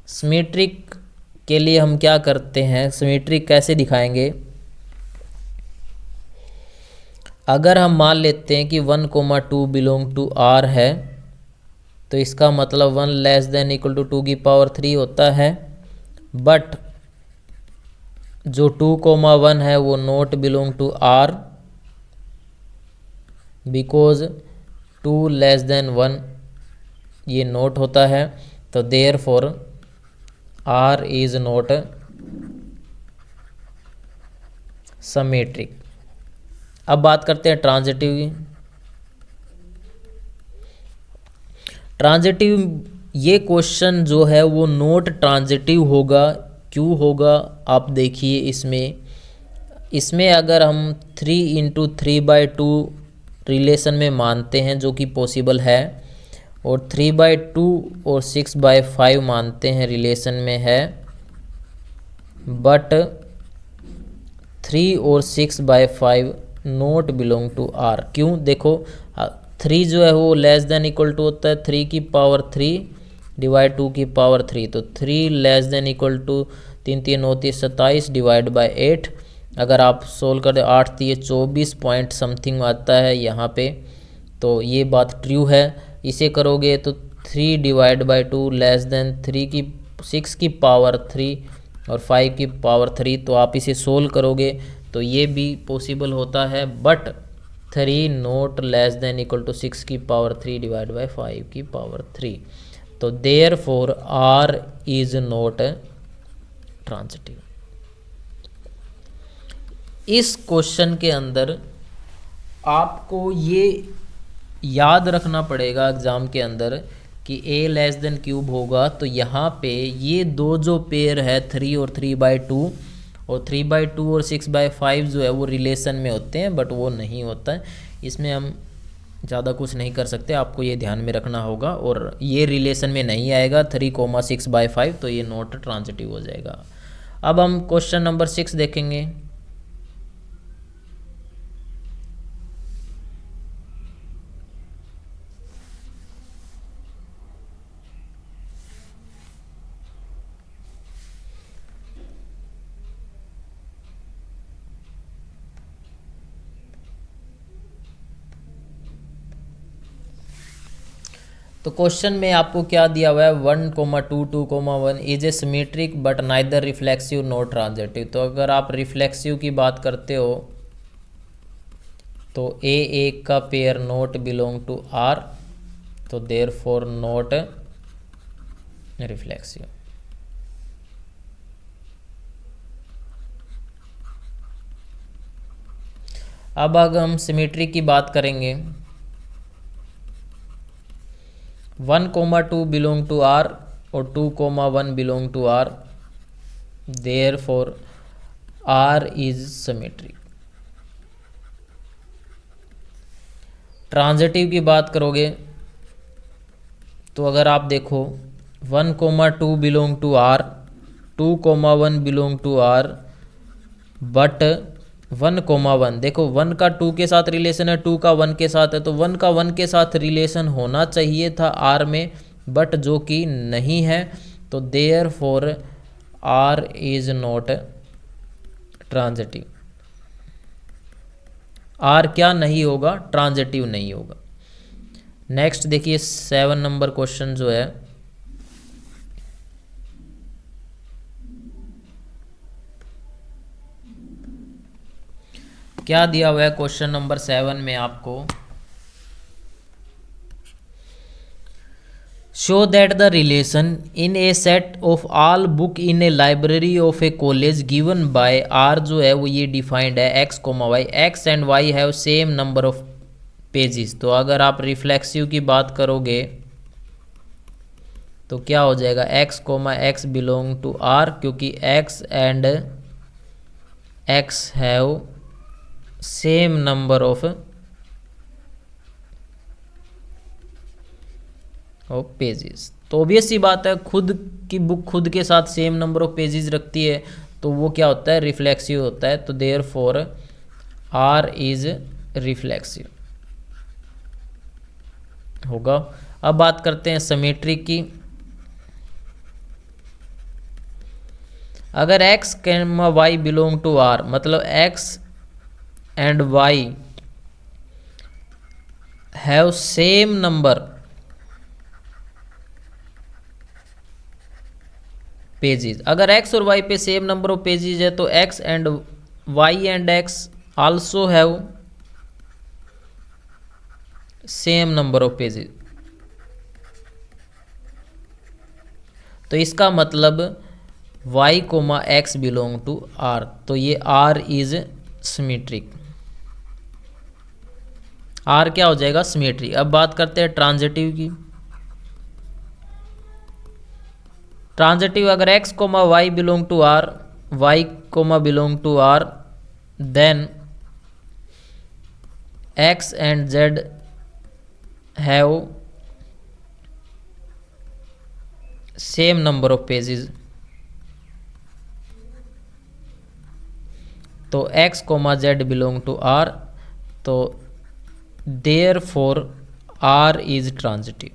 सिमेट्रिक के लिए हम क्या करते हैं, सिमेट्रिक कैसे दिखाएंगे। अगर हम मान लेते हैं कि 1,2 बिलोंग टू आर है, तो इसका मतलब 1 लेस देन इक्वल टू 2 की पावर 3 होता है, बट जो 2,1 है वो not belong to R, because 2 less than 1 ये नॉट होता है, तो therefore R is not symmetric. अब बात करते हैं ट्रांजिटिव की। ट्रांजिटिव, ये क्वेश्चन जो है वो नॉट ट्रांजिटिव होगा। क्यों होगा आप देखिए, इसमें अगर हम 3 × 3/2 रिलेशन में मानते हैं जो कि पॉसिबल है, और 3/2 और 6/5 मानते हैं रिलेशन में है, बट 3 और 6/5 नॉट बिलोंग टू आर। क्यों, देखो 3 जो है वो लेस देन इक्वल टू होता है 3 की पावर 3 डिवाइड 2 की पावर 3, तो 3 less than equal to 3 3 9 27 divide by 8। अगर आप सोल्व करें 8 तो ये 24 पॉइंट समथिंग आता है यहाँ पे, तो ये बात ट्रू है। इसे करोगे तो 3 डिवाइड बाय 2 लेस देन 6 की पावर 3 और 5 की पावर 3, तो आप इसे सोल्व करोगे तो ये भी पॉसिबल होता है, but 3 not less than equal to 6 की पावर 3 डिवाइड बाय 5 की पावर 3, तो therefore R is not transitive. इस क्वेश्चन के अंदर आपको ये याद रखना पड़ेगा एग्जाम के अंदर कि a लेस देन क्यूब होगा, तो यहाँ पे ये दो जो पेयर है 3 और 3/2 और 3/2 और 6/5 जो है वो रिलेशन में होते हैं, बट वो नहीं होता है। इसमें हम ज़्यादा कुछ नहीं कर सकते, आपको ये ध्यान में रखना होगा, और ये रिलेशन में नहीं आएगा 3,6/5, तो ये नॉट ट्रांजिटिव हो जाएगा। अब हम क्वेश्चन नंबर 6 देखेंगे। तो क्वेश्चन में आपको क्या दिया हुआ है, 1,2 2,1 is a symmetric but neither reflexive not transitive. तो अगर आप रिफ्लेक्सिव की बात करते हो तो A1 का pair not belong to R, तो देयर फॉर नॉट रिफ्लेक्सिव। अब अगर हम सिमेट्री की बात करेंगे, 1,2 बिलोंग टू R और 2,1 belong to R, therefore R is symmetric. Transitive की बात करोगे तो अगर आप देखो 1,2 belong to R, 2,1 belong to R, but 1,1 देखो 1 का 2 के साथ रिलेशन है, 2 का 1 के साथ है, तो 1 का 1 के साथ रिलेशन होना चाहिए था R में, बट जो कि नहीं है, तो therefore R is not transitive. R क्या नहीं होगा, ट्रांजिटिव नहीं होगा। नेक्स्ट देखिए 7 नंबर क्वेश्चन जो है, क्या दिया हुआ है क्वेश्चन नंबर 7 में आपको, show that the relation in a set of all book in a library of a college given by R जो है वो ये डिफाइंड है x, y, x and y have same number of pages. तो अगर आप रिफ्लेक्सिव की बात करोगे तो क्या हो जाएगा, x comma x belong to r, क्योंकि x and x have same number of pages. तो ऑब्वियस सी बात है, खुद की बुक खुद के साथ सेम नंबर ऑफ पेजेस रखती है तो वो क्या होता है, रिफ्लेक्सिव होता है। तो therefore R is reflexive होगा। अब बात करते हैं सिमेट्री की। अगर x comma y belong to r, मतलब x and y have same number pages. अगर x और y पे सेम नंबर ऑफ पेजेस है तो x and y and x also have same number of pages. तो इसका मतलब y comma x belong to r, तो ये r इज सिमेट्रिक। r क्या हो जाएगा, सिमेट्री। अब बात करते हैं ट्रांजिटिव की। ट्रांजिटिव, अगर x comma y belong to r, y comma belong to r, then x and z have same number of pages. तो x comma z belong to r, तो therefore r is transitive.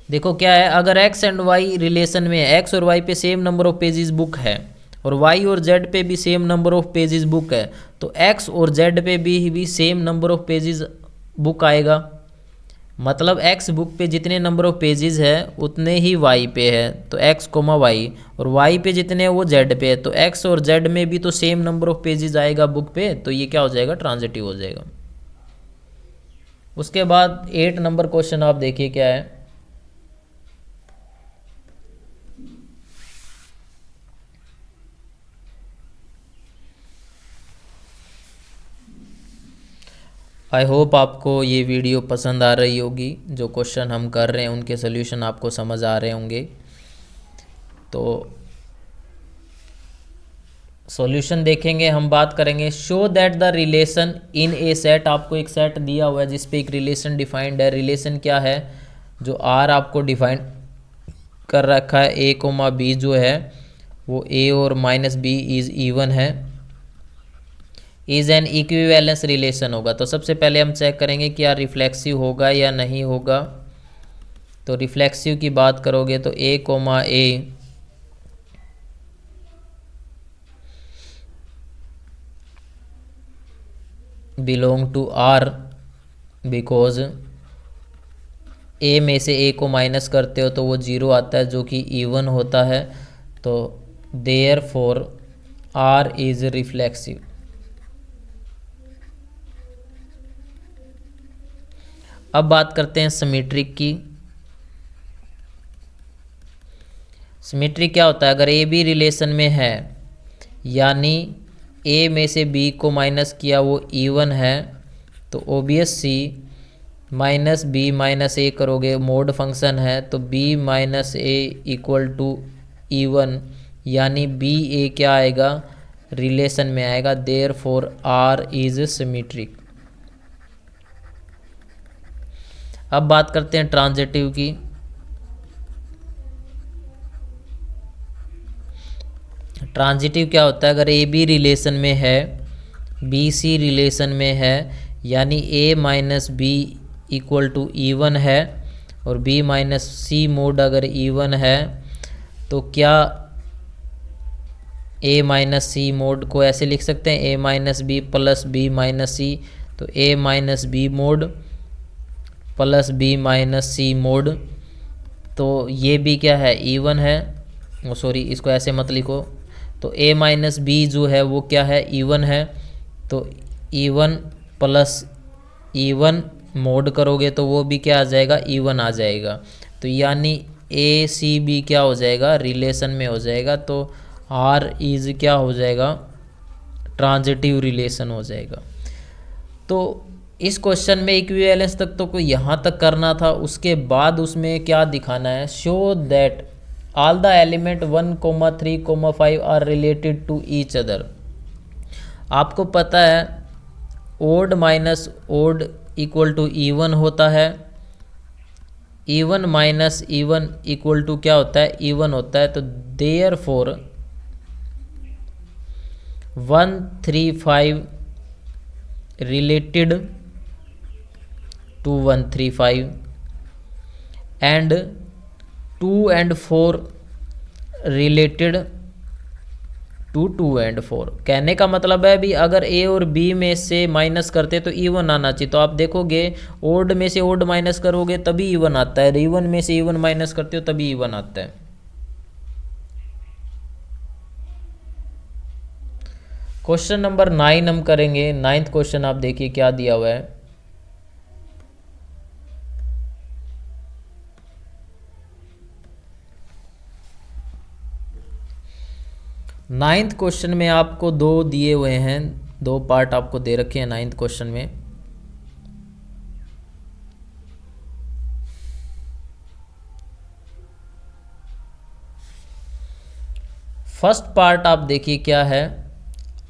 देखो क्या है, अगर x and y relation में है, x और y पे same number of pages book है और y और z पे भी same number of pages book है, तो x और z पे भी same number of pages book आएगा। मतलब x बुक पे जितने नंबर ऑफ पेजेस है उतने ही y पे है, तो x कोमा y, और y पे जितने वो z पे है, तो x और z में भी तो सेम नंबर ऑफ पेजेस आएगा बुक पे, तो ये क्या हो जाएगा, ट्रांजिटिव हो जाएगा। उसके बाद 8 नंबर क्वेश्चन आप देखिए क्या है। आई होप आपको ये वीडियो पसंद आ रही होगी। जो क्वेश्चन हम कर रहे हैं उनके सोल्यूशन आपको समझ आ रहे होंगे। तो सॉल्यूशन देखेंगे, हम बात करेंगे show that the relation in a set. आपको एक सेट दिया हुआ है जिस पे एक रिलेशन डिफाइंड है। रिलेशन क्या है, जो आर आपको डिफाइन कर रखा है, ए कोमा बी जो है वो ए और माइनस बी इज इवन है, इज एन इक्विवेलेंस रिलेशन होगा। तो सबसे पहले हम चेक करेंगे क्या रिफ्लेक्सिव होगा या नहीं होगा। तो रिफ्लेक्सिव की बात करोगे तो A comma A belong to R, because A में से ए को माइनस करते हो तो वो 0 आता है जो कि इवन होता है। तो therefore R is reflexive. अब बात करते हैं सिमेट्रिक की। सिमेट्रिक क्या होता है, अगर ए बी रिलेशन में है यानी ए में से बी को माइनस किया वो इवन है, तो ओबियस सी माइनस बी माइनस ए करोगे, मोड फंक्शन है, तो b minus a equal to even, यानी बी ए क्या आएगा, रिलेशन में आएगा। Therefore R is symmetric. अब बात करते हैं ट्रांजिटिव की। ट्रांजिटिव क्या होता है, अगर ए बी रिलेशन में है, बी सी रिलेशन में है, यानी A minus B equal to even है और बी माइनस सी मोड अगर इवन है, तो क्या ए माइनस सी मोड को ऐसे लिख सकते हैं, A minus B plus B minus C. तो A minus B mod plus B minus C mod, तो ये भी क्या है, इवन है। ओ सॉरी, इसको ऐसे मत लिखो। तो ए माइनस बी जो है वो क्या है, इवन है। तो इवन प्लस इवन मोड करोगे तो वो भी क्या आ जाएगा, इवन आ जाएगा। तो यानी ए सी बी क्या हो जाएगा, रिलेशन में हो जाएगा। तो आर इज क्या हो जाएगा, ट्रांजिटिव रिलेशन हो जाएगा। तो इस क्वेश्चन में इक्विवेलेंस तक तो कोई यहाँ तक करना था, उसके बाद उसमें क्या दिखाना है, show that all the element 1,3,5 are related to each other. आपको पता है odd minus odd equal to even होता है, even minus even equal to क्या होता है, इवन होता है। तो therefore 135 related to 135 and 2 and 4 related to 2 and 4। कहने का मतलब है भी अगर ए और बी में से माइनस करते तो इवन आना चाहिए। तो आप देखोगे ओड में से ओड माइनस करोगे तभी इवन आता है, इवन में से इवन माइनस करते हो तभी इवन आता है। क्वेश्चन नंबर 9 हम करेंगे। 9th क्वेश्चन आप देखिए क्या दिया हुआ है। नाइन्थ क्वेश्चन में आपको दो दिए हुए हैं, दो पार्ट आपको दे रखे हैं 9th क्वेश्चन में। फर्स्ट पार्ट आप देखिए क्या है,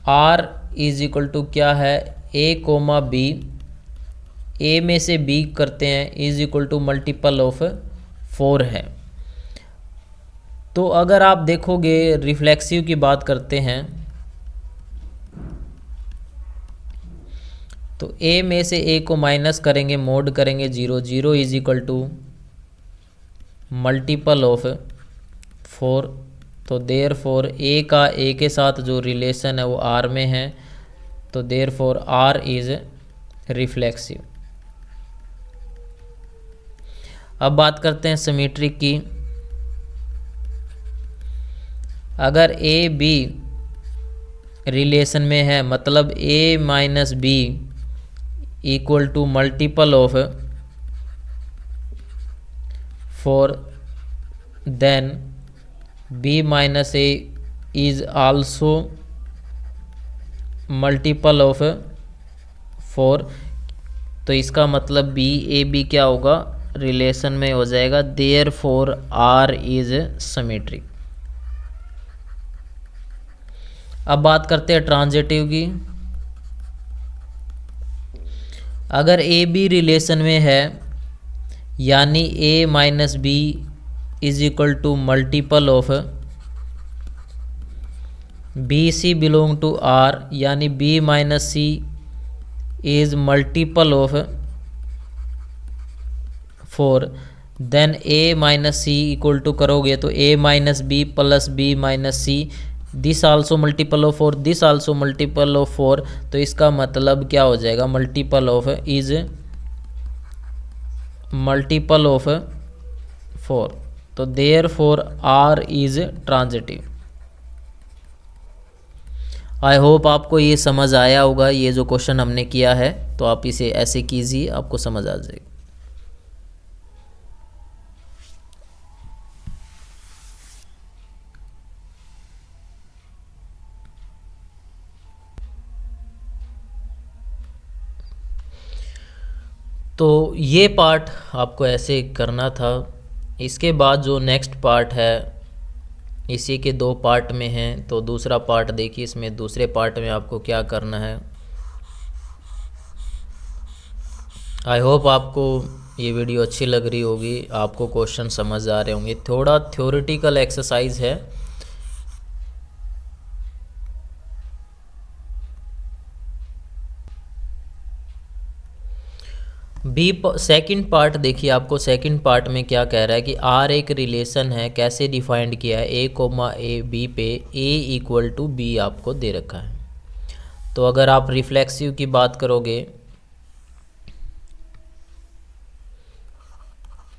r इज इक्वल टू क्या है, a कोमा बी, a में से b करते हैं is equal to multiple of 4 है। तो अगर आप देखोगे रिफ्लेक्सिव की बात करते हैं तो a में से a को माइनस करेंगे, मोड करेंगे 0, 0 is equal to multiple of 4। तो देयरफॉर a का a के साथ जो रिलेशन है वो r में है, तो देयरफॉर r इज रिफ्लेक्सिव। अब बात करते हैं सिमेट्रिक की। अगर a b रिलेशन में है, मतलब a minus B equal to multiple of 4, then b minus a is also multiple of 4। तो इसका मतलब b a b क्या होगा, रिलेशन में हो जाएगा, देयरफॉर r इज सिमेट्रिक। अब बात करते हैं ट्रांजिटिव की। अगर ए बी रिलेशन में है, यानी a minus b is equal to multiple of b C belong to r, यानी b minus c is multiple of 4, then a minus C equal to करोगे तो a minus B plus b minus c, this also multiple of 4, this also multiple of 4। तो इसका मतलब क्या हो जाएगा, multiple of is multiple of 4। तो therefore r is transitive. I hope आपको ये समझ आया होगा, ये जो क्वेश्चन हमने किया है। तो आप इसे ऐसे कीजिए, आपको समझ आ जाएगा। तो ये पार्ट आपको ऐसे करना था। इसके बाद जो नेक्स्ट पार्ट है इसी के 2 पार्ट में है। तो दूसरा पार्ट देखिए, इसमें दूसरे पार्ट में आपको क्या करना है। आई होप आपको ये वीडियो अच्छी लग रही होगी, आपको क्वेश्चन समझ आ रहे होंगे। थोड़ा थ्योरेटिकल एक्सरसाइज है। सेकंड पार्ट देखिए, आपको सेकंड पार्ट में क्या कह रहा है कि R एक रिलेशन है, कैसे डिफाइंड किया है, a कोमा ए बी पे a इक्वल टू बी आपको दे रखा है। तो अगर आप रिफ्लेक्सिव की बात करोगे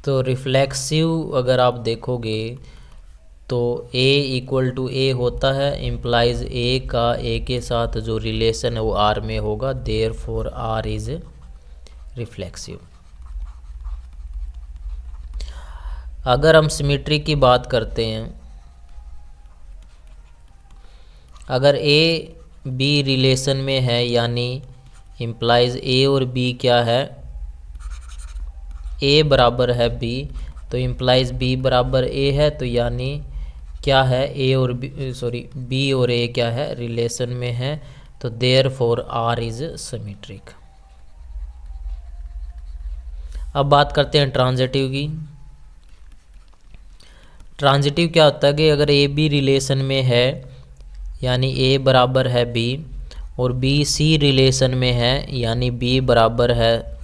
तो रिफ्लेक्सिव अगर आप देखोगे तो a इक्वल टू a होता है, इम्प्लाइज a का a के साथ जो रिलेशन है वो R में होगा, देयरफॉर R इज रिफ्लेक्सिव। अगर हम सिमेट्री की बात करते हैं, अगर ए बी रिलेशन में है, यानी इम्प्लाइज ए और बी क्या है, ए बराबर है बी, तो इम्प्लाइज बी बराबर ए है, तो यानी क्या है, ए और बी, सॉरी बी और ए क्या है, रिलेशन में है, तो देयरफॉर आर इज सिमेट्रिक। अब बात करते हैं ट्रांजिटिव की। ट्रांजिटिव क्या होता है कि अगर ए बी रिलेशन में है, यानी ए बराबर है बी, और बी सी रिलेशन में है, यानी बी बराबर है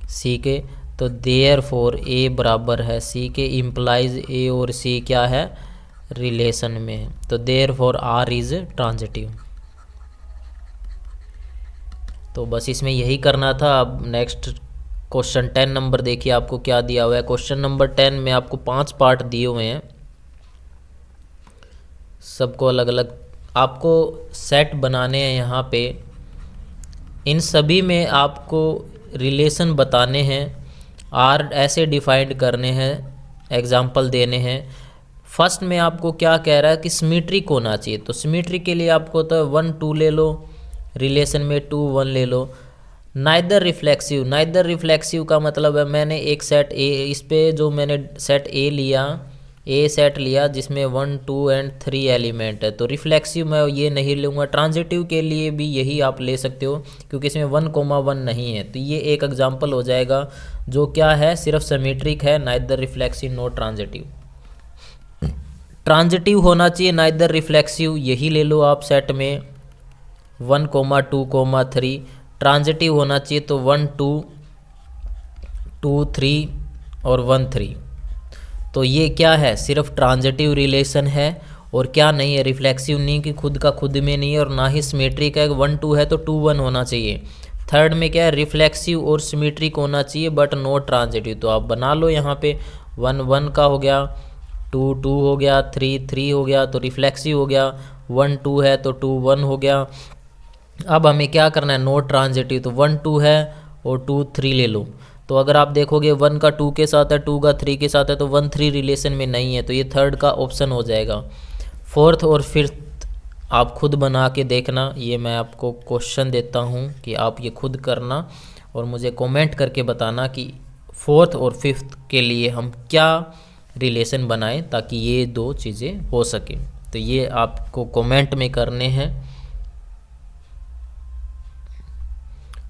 सी के, तो देयरफॉर ए बराबर है सी के, इम्प्लाइज ए और सी क्या है, रिलेशन में है, तो देयरफॉर आर इज ट्रांजिटिव। तो बस इसमें यही करना था। अब नेक्स्ट क्वेश्चन 10 नंबर देखिए आपको क्या दिया हुआ है। क्वेश्चन नंबर 10 में आपको 5 पार्ट दिए हुए हैं, सबको अलग अलग आपको सेट बनाने हैं। यहाँ पे इन सभी में आपको रिलेशन बताने हैं, आर ऐसे डिफाइंड करने हैं, एग्जाम्पल देने हैं। फर्स्ट में आपको क्या कह रहा है कि सिमेट्रिक होना चाहिए, तो सिमेट्रिक के लिए आपको तो 1 2 ले लो, रिलेशन में 2 1 ले लो। नाइदर रिफ्लेक्सिव, नाइदर रिफ्लेक्सिव का मतलब है मैंने एक सेट ए, इस पे जो मैंने सेट ए लिया, ए सेट लिया जिसमें 1 2 एंड 3 एलिमेंट है, तो रिफ्लेक्सिव मैं ये नहीं लूँगा। ट्रांजिटिव के लिए भी यही आप ले सकते हो क्योंकि इसमें 1 1 नहीं है, तो ये एक एग्जांपल हो जाएगा जो क्या है, सिर्फ सिमेट्रिक है, neither reflexive no transitive. Transitive होना चाहिए नाइदर रिफ्लेक्सिव, यही ले लो आप सेट में 1 2 3। ट्रांजिटिव होना चाहिए तो 1 2 2 3 और 1 3। तो ये क्या है, सिर्फ ट्रांजिटिव रिलेशन है और क्या नहीं है, रिफ्लेक्सिव नहीं कि खुद का खुद में नहीं है, और ना ही सिमेट्रिक है। 1 2 है तो 2 1 होना चाहिए। थर्ड में क्या है, रिफ्लेक्सिव और सिमेट्रिक होना चाहिए बट नो ट्रांजिटिव। तो आप बना लो यहाँ पे 1 1 का हो गया, 2 2 हो गया, 3 3 हो गया, तो रिफ्लेक्सिव हो गया। 1 2 है तो 2 1 हो गया। अब हमें क्या करना है, नो ट्रांजिटिव, तो 1 2 है और 2 3 ले लो। तो अगर आप देखोगे 1 का 2 के साथ है, 2 का 3 के साथ है, तो 1 3 रिलेशन में नहीं है, तो ये थर्ड का ऑप्शन हो जाएगा। फोर्थ और फिफ्थ आप खुद बना के देखना, ये मैं आपको क्वेश्चन देता हूँ कि आप ये खुद करना और मुझे कमेंट करके बताना कि फोर्थ और फिफ्थ के लिए हम क्या रिलेशन बनाएं ताकि ये दो चीज़ें हो सके। तो ये आपको कमेंट में करने हैं।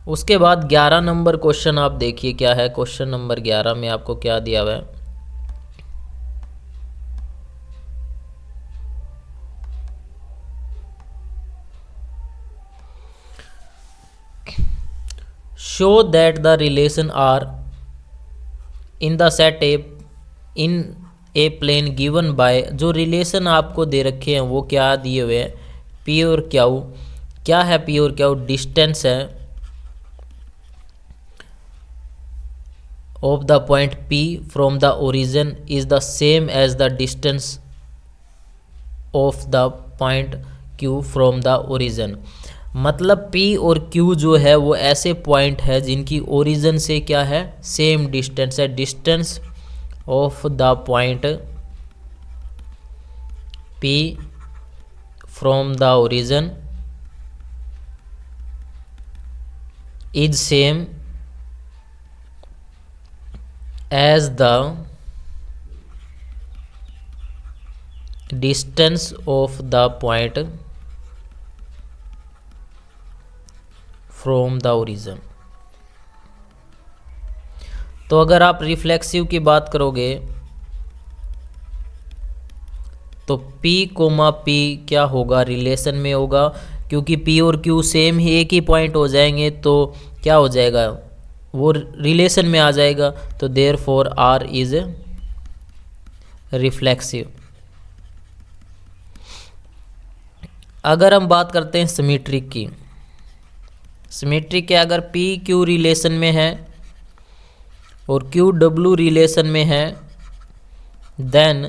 उसके बाद 11 नंबर क्वेश्चन आप देखिए क्या है। क्वेश्चन नंबर 11 में आपको क्या दिया हुआ है, show that the relation R in the set A in a plane given by, जो रिलेशन आपको दे रखे हैं वो क्या दिए हुए हैं, पी और क्यू। क्या है पी और क्यू, डिस्टेंस है of the point P from the origin is the same as the distance of the point Q from the origin। मतलब P और Q जो है वो ऐसे पॉइंट है जिनकी ओरिजिन से क्या है, सेम डिस्टेंस है। Distance of the point P from the origin is same as the distance of the point from the origin। तो अगर आप रिफ्लेक्सिव की बात करोगे तो P कोमा P क्या होगा, रिलेशन में होगा, क्योंकि P और Q सेम ही एक ही पॉइंट हो जाएंगे तो क्या हो जाएगा, वो रिलेशन में आ जाएगा। तो देयरफॉर आर इज रिफ्लेक्सिव। अगर हम बात करते हैं सिमेट्रिक की, सिमेट्रिक के अगर पी क्यू रिलेशन में है और क्यू डब्ल्यू रिलेशन में है, देन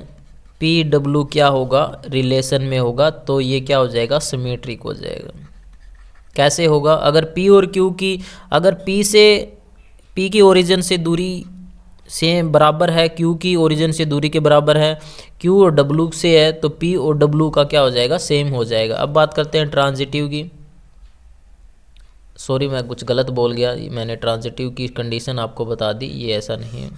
पी डब्ल्यू क्या होगा, रिलेशन में होगा, तो ये क्या हो जाएगा, सिमेट्रिक हो जाएगा। कैसे होगा, अगर पी और क्यू की, अगर पी की ओरिजिन से दूरी सेम बराबर है, क्यू की ओरिजिन से दूरी के बराबर है, क्यू और डब्ल्यू से है, तो पी और डब्ल्यू का क्या हो जाएगा, सेम हो जाएगा। अब बात करते हैं ट्रांजिटिव की। सॉरी मैं कुछ गलत बोल गया, मैंने ट्रांजिटिव की कंडीशन आपको बता दी, ये ऐसा नहीं है।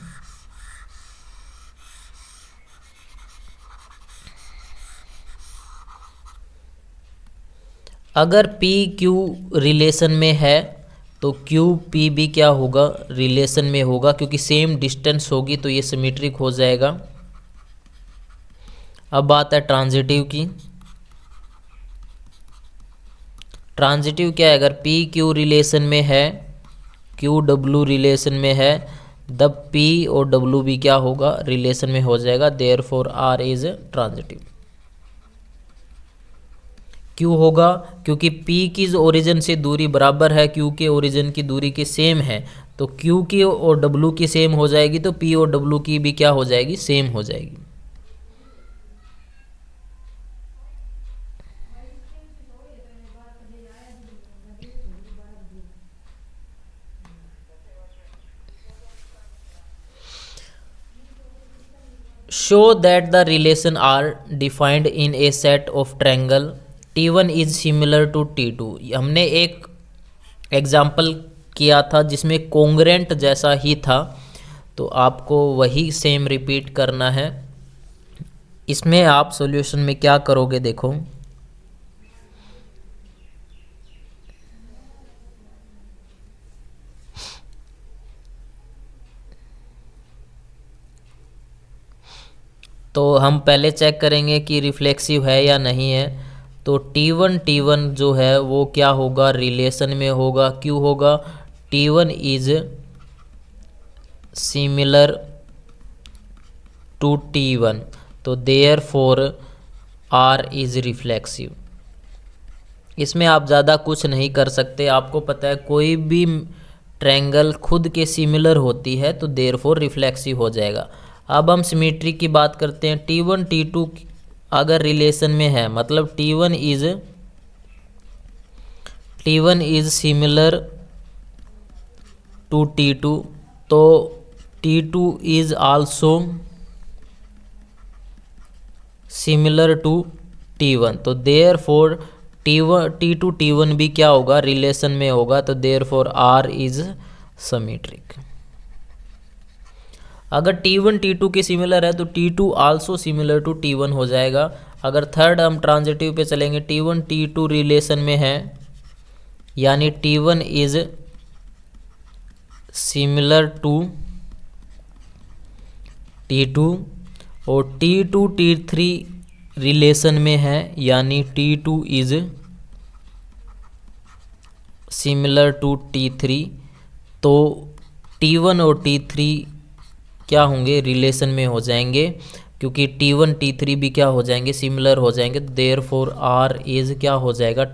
अगर पी क्यू रिलेशन में है तो क्यू पी भी क्या होगा, रिलेशन में होगा, क्योंकि सेम डिस्टेंस होगी तो ये सिमेट्रिक हो जाएगा। अब बात है ट्रांजिटिव की। ट्रांजिटिव क्या है, अगर पी क्यू रिलेशन में है, क्यू डब्लू रिलेशन में है, तब पी और डब्लू भी क्या होगा, रिलेशन में हो जाएगा। Therefore R is transitive. क्यों होगा, क्योंकि P की ओरिजिन से दूरी बराबर है Q के ओरिजिन की दूरी के सेम है, तो Q की और W की सेम हो जाएगी तो P और W की भी क्या हो जाएगी, सेम हो जाएगी। Show that the relation are defined in a set of triangle T1 is similar to T2। हमने एक एग्जाम्पल किया था जिसमें कोंग्रेंट जैसा ही था, तो आपको वही सेम रिपीट करना है। इसमें आप सॉल्यूशन में क्या करोगे, देखो तो हम पहले चेक करेंगे कि रिफ्लेक्सिव है या नहीं है। तो T1 जो है वो क्या होगा, रिलेशन में होगा। क्यों होगा, T1 is similar to T1, तो therefore R is reflexive. इसमें आप ज़्यादा कुछ नहीं कर सकते, आपको पता है कोई भी ट्रायंगल खुद के सिमिलर होती है तो देयर फोर रिफ्लेक्सिव हो जाएगा। अब हम सिमेट्री की बात करते हैं। T1 T2 अगर रिलेशन में है, मतलब T1 is similar to T2, तो T2 is also similar to T1, तो देयर फोर T2 T1 भी क्या होगा, रिलेशन में होगा, तो therefore R is symmetric. अगर T1 T2 के सिमिलर है तो T2 also similar to T1 हो जाएगा। अगर थर्ड हम ट्रांजिटिव पे चलेंगे, T1 T2 रिलेशन में है, यानी T1 is similar to T2, और T2 T3 रिलेशन में है, यानी T2 is similar to T3, तो T1 और T3 क्या होंगे, रिलेशन में हो जाएंगे, क्योंकि T1 T3 भी क्या हो जाएंगे, सिमिलर हो जाएंगे। देयरफॉर R इज क्या हो जाएगा,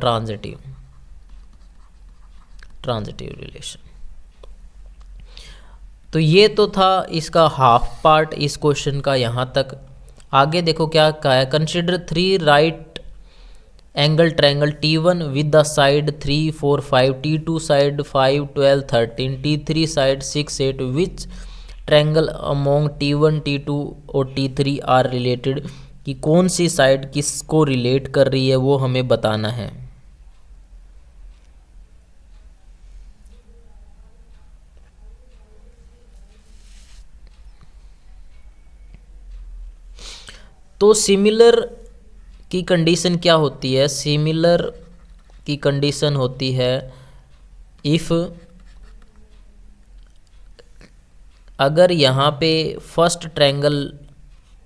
ट्रांजिटिव रिलेशन। तो ये तो था इसका हाफ पार्ट इस क्वेश्चन का यहाँ तक। आगे देखो क्या कहा है, consider 3 right angle triangle T1 with the side 3 4 5, T2 side 5 12 13, T3 side 6 8, which triangle among T1 T2 और T3 आर रिलेटेड, कि कौन सी साइड किसको रिलेट कर रही है वो हमें बताना है। तो सिमिलर की कंडीशन क्या होती है, सिमिलर की कंडीशन होती है इफ़ अगर यहाँ पे फर्स्ट ट्रायंगल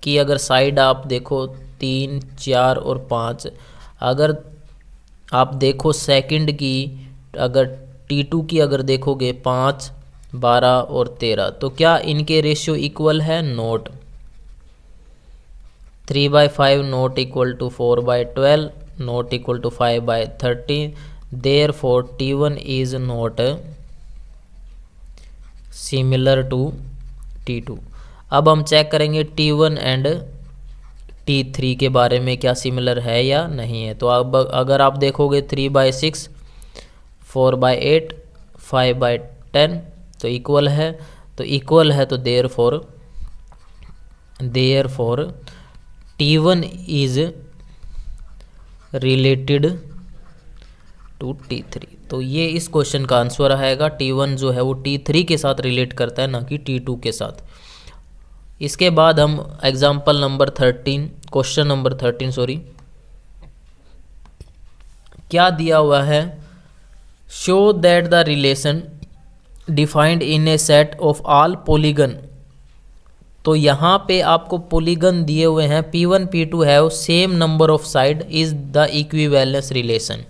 की अगर साइड आप देखो 3 4 और 5, अगर आप देखो सेकंड की अगर T2 की अगर देखोगे 5 12 और 13, तो क्या इनके रेशियो इक्वल है, not. 3/5 not equal to 4/12 not equal to 5/13, therefore T1 is not similar to T2। अब हम चेक करेंगे T1 एंड T3 के बारे में क्या सिमिलर है या नहीं है। तो अब अगर आप देखोगे 3/6 4/8 5/10 तो इक्वल है, तो इक्वल है, तो therefore T1 is related to T3। तो ये इस क्वेश्चन का आंसर आएगा। T1 जो है वो T3 के साथ रिलेट करता है, ना कि T2 के साथ। इसके बाद हम example number 13, question number 13 sorry, क्या दिया हुआ है, show that the relation defined in a set of all polygon. तो यहाँ पे आपको पॉलीगन दिए हुए हैं, P1 P2 have same number of side is the equivalence relation.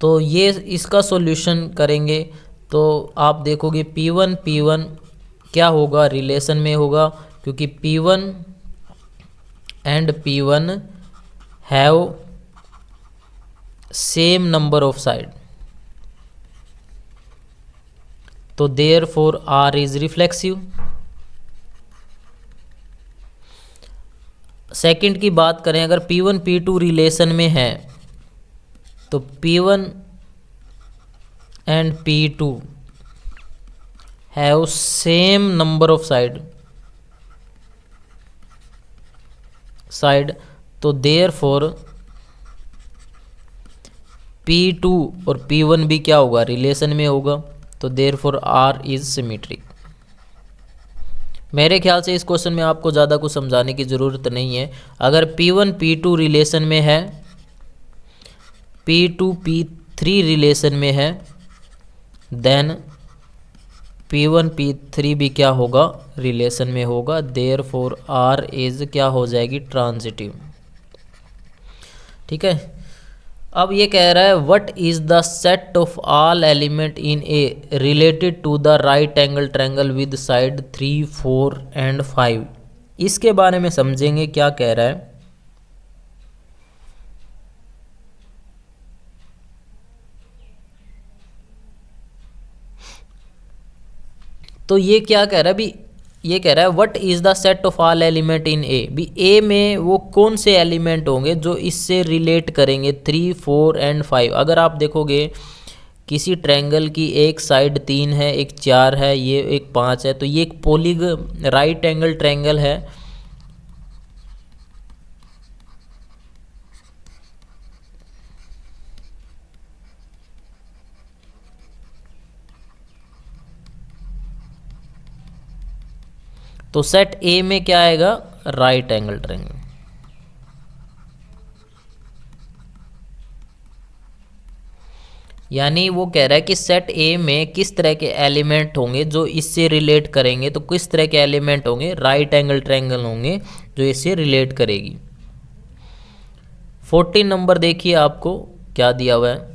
तो ये इसका सॉल्यूशन करेंगे तो आप देखोगे P1 P1 क्या होगा, रिलेशन में होगा, क्योंकि P1 and P1 have same number of side, तो therefore R is reflexive. Second की बात करें, अगर P1 P2 रिलेशन में है तो P1 and P2 have same number of side, तो देयरफॉर P2 और P1 भी क्या होगा, रिलेशन में होगा, तो देयरफॉर R इज सिमेट्रिक। मेरे ख्याल से इस क्वेश्चन में आपको ज़्यादा कुछ समझाने की ज़रूरत नहीं है। अगर P1 P2 रिलेशन में है, P2 P3 रिलेशन में है, देन P1 P3 भी क्या होगा, रिलेशन में होगा, देयरफॉर R इज क्या हो जाएगी, ट्रांजिटिव। ठीक है। अब ये कह रहा है what is the set of all element in A related to the right angle triangle with side 3, 4 and 5। इसके बारे में समझेंगे क्या कह रहा है। तो ये क्या कह रहा है भी, ये कह रहा है what is the set of all element in A, भी ए में वो कौन से एलिमेंट होंगे जो इससे रिलेट करेंगे 3, 4 एंड 5। अगर आप देखोगे किसी ट्रायंगल की एक साइड 3 है, एक 4 है, ये एक 5 है, तो ये एक राइट एंगल ट्रायंगल है। तो सेट ए में क्या आएगा, राइट एंगल ट्रायंगल। यानी वो कह रहा है कि सेट ए में किस तरह के एलिमेंट होंगे जो इससे रिलेट करेंगे, तो किस तरह के एलिमेंट होंगे, राइट एंगल ट्रायंगल होंगे जो इससे रिलेट करेगी। 14 नंबर देखिए आपको क्या दिया हुआ है।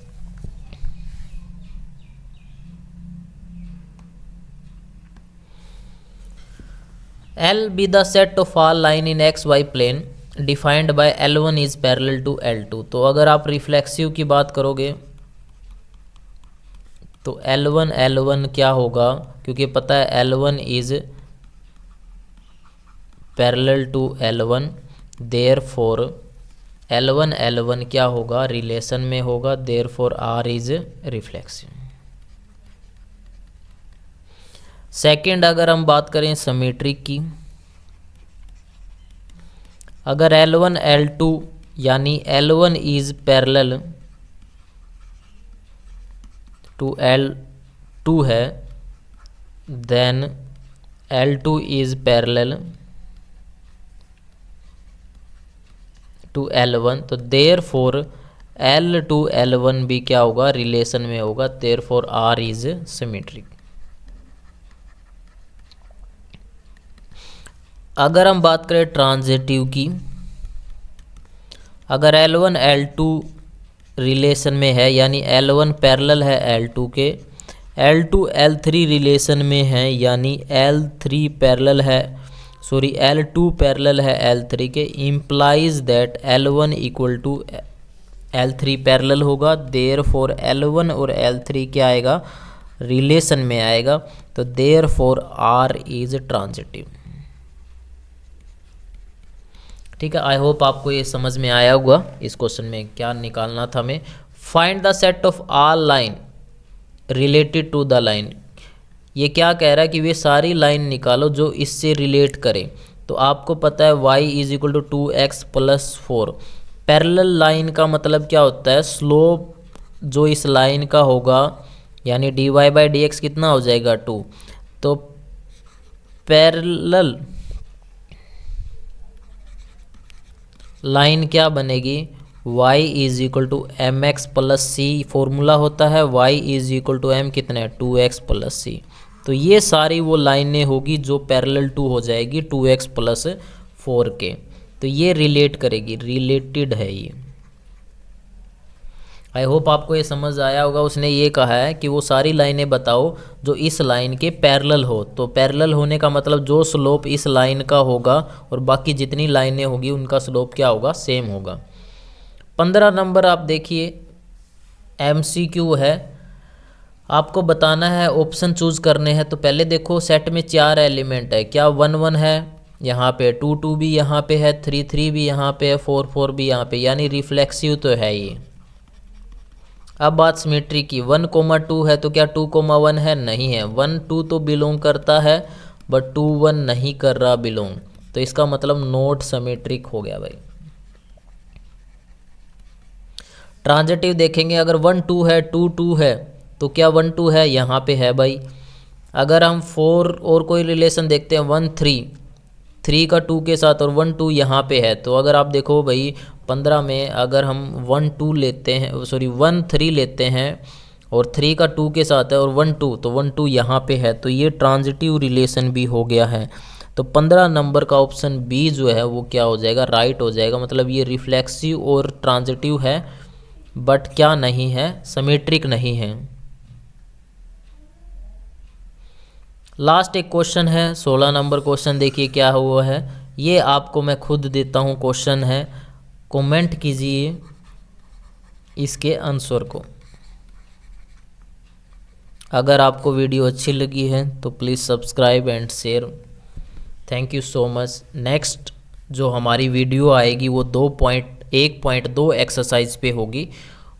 L be the set of all line in XY plane defined by L1 is parallel to L2। तो अगर आप रिफ्लेक्सिव की बात करोगे तो L1 क्या होगा, क्योंकि पता है L1 is parallel to L1, therefore L1 क्या होगा, रिलेशन में होगा, therefore R is reflexive. Second अगर हम बात करें सिमेट्रिक की, अगर L1 L2 यानी L1 is parallel to L2 है, then L2 is parallel to L1, तो देयरफॉर L2 L1 भी क्या होगा, रिलेशन में होगा, देयरफॉर R इज सिमेट्रिक। अगर हम बात करें ट्रांजिटिव की, अगर L1 L2 रिलेशन में है, यानी L1 पैरेलल है L2 के, L2 L3 रिलेशन में है, यानी L2 पैरेलल है L3 के, implies that L1 equal to L3 parallel होगा, देयरफॉर L1 और L3 क्या आएगा, रिलेशन में आएगा, तो देयरफॉर R इज ट्रांजिटिव। ठीक है। आई होप आपको ये समझ में आया होगा इस क्वेश्चन में क्या निकालना था हमें। Find the set of all line related to the line. ये क्या कह रहा है कि वे सारी लाइन निकालो जो इससे रिलेट करें। तो आपको पता है y is equal to 2x + 4। Parallel line का मतलब क्या होता है, स्लोप जो इस लाइन का होगा, यानी dy बाई डी एक्स कितना हो जाएगा 2। तो पैरेलल लाइन क्या बनेगी, y is equal to m x plus c formula होता है, y is equal to m कितना है 2x प्लस सी। तो ये सारी वो लाइनें होगी जो पैरेलल टू हो जाएगी 2x प्लस 4k। तो ये रिलेट करेगी, रिलेटेड है ये। आई होप आपको ये समझ आया होगा। उसने ये कहा है कि वो सारी लाइनें बताओ जो इस लाइन के पैरेलल हो। तो पैरेलल होने का मतलब जो स्लोप इस लाइन का होगा और बाकी जितनी लाइनें होगी उनका स्लोप क्या होगा, सेम होगा। 15 नंबर आप देखिए, MCQ है, आपको बताना है, ऑप्शन चूज करने हैं। तो पहले देखो सेट में 4 एलिमेंट है, क्या 1 1 है यहाँ पे, 2 2 भी यहाँ पे है, 3 3 भी यहाँ पे है, 4 4 भी यहाँ पे, यानी रिफ्लेक्सिव तो है ये। अब बात सिमेट्री की, 1 2 है तो क्या 2 1 है, नहीं है। 1 2 तो बिलोंग करता है बट 2 1 नहीं कर रहा बिलोंग, तो इसका मतलब नॉट सिमेट्रिक हो गया भाई। ट्रांजिटिव देखेंगे, अगर 1 2 है 2 2 है तो क्या 1 2 है, यहाँ पे है भाई। अगर हम 4 और कोई रिलेशन देखते हैं 1 3, 3 का 2 के साथ और 1 2 यहाँ पे है, तो अगर आप देखो भाई 15 में अगर हम 1 2 लेते हैं, सॉरी 1 3 लेते हैं और 3 का 2 के साथ है और 1 2, तो 1 2 यहाँ पे है, तो ये ट्रांजिटिव रिलेशन भी हो गया है। तो 15 नंबर का ऑप्शन बी जो है वो क्या हो जाएगा, राइट हो जाएगा। मतलब ये रिफ्लेक्सिव और ट्रांजिटिव है बट क्या नहीं है, सिमेट्रिक नहीं है। लास्ट एक क्वेश्चन है, 16 नंबर क्वेश्चन, देखिए क्या हुआ है। ये आपको मैं खुद देता हूँ क्वेश्चन है, कमेंट कीजिए इसके आंसर को। अगर आपको वीडियो अच्छी लगी है तो please subscribe and share. Thank you so much. Next जो हमारी वीडियो आएगी वो 1.2 एक्सरसाइज पे होगी,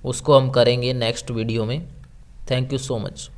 उसको हम करेंगे नेक्स्ट वीडियो में। Thank you so much.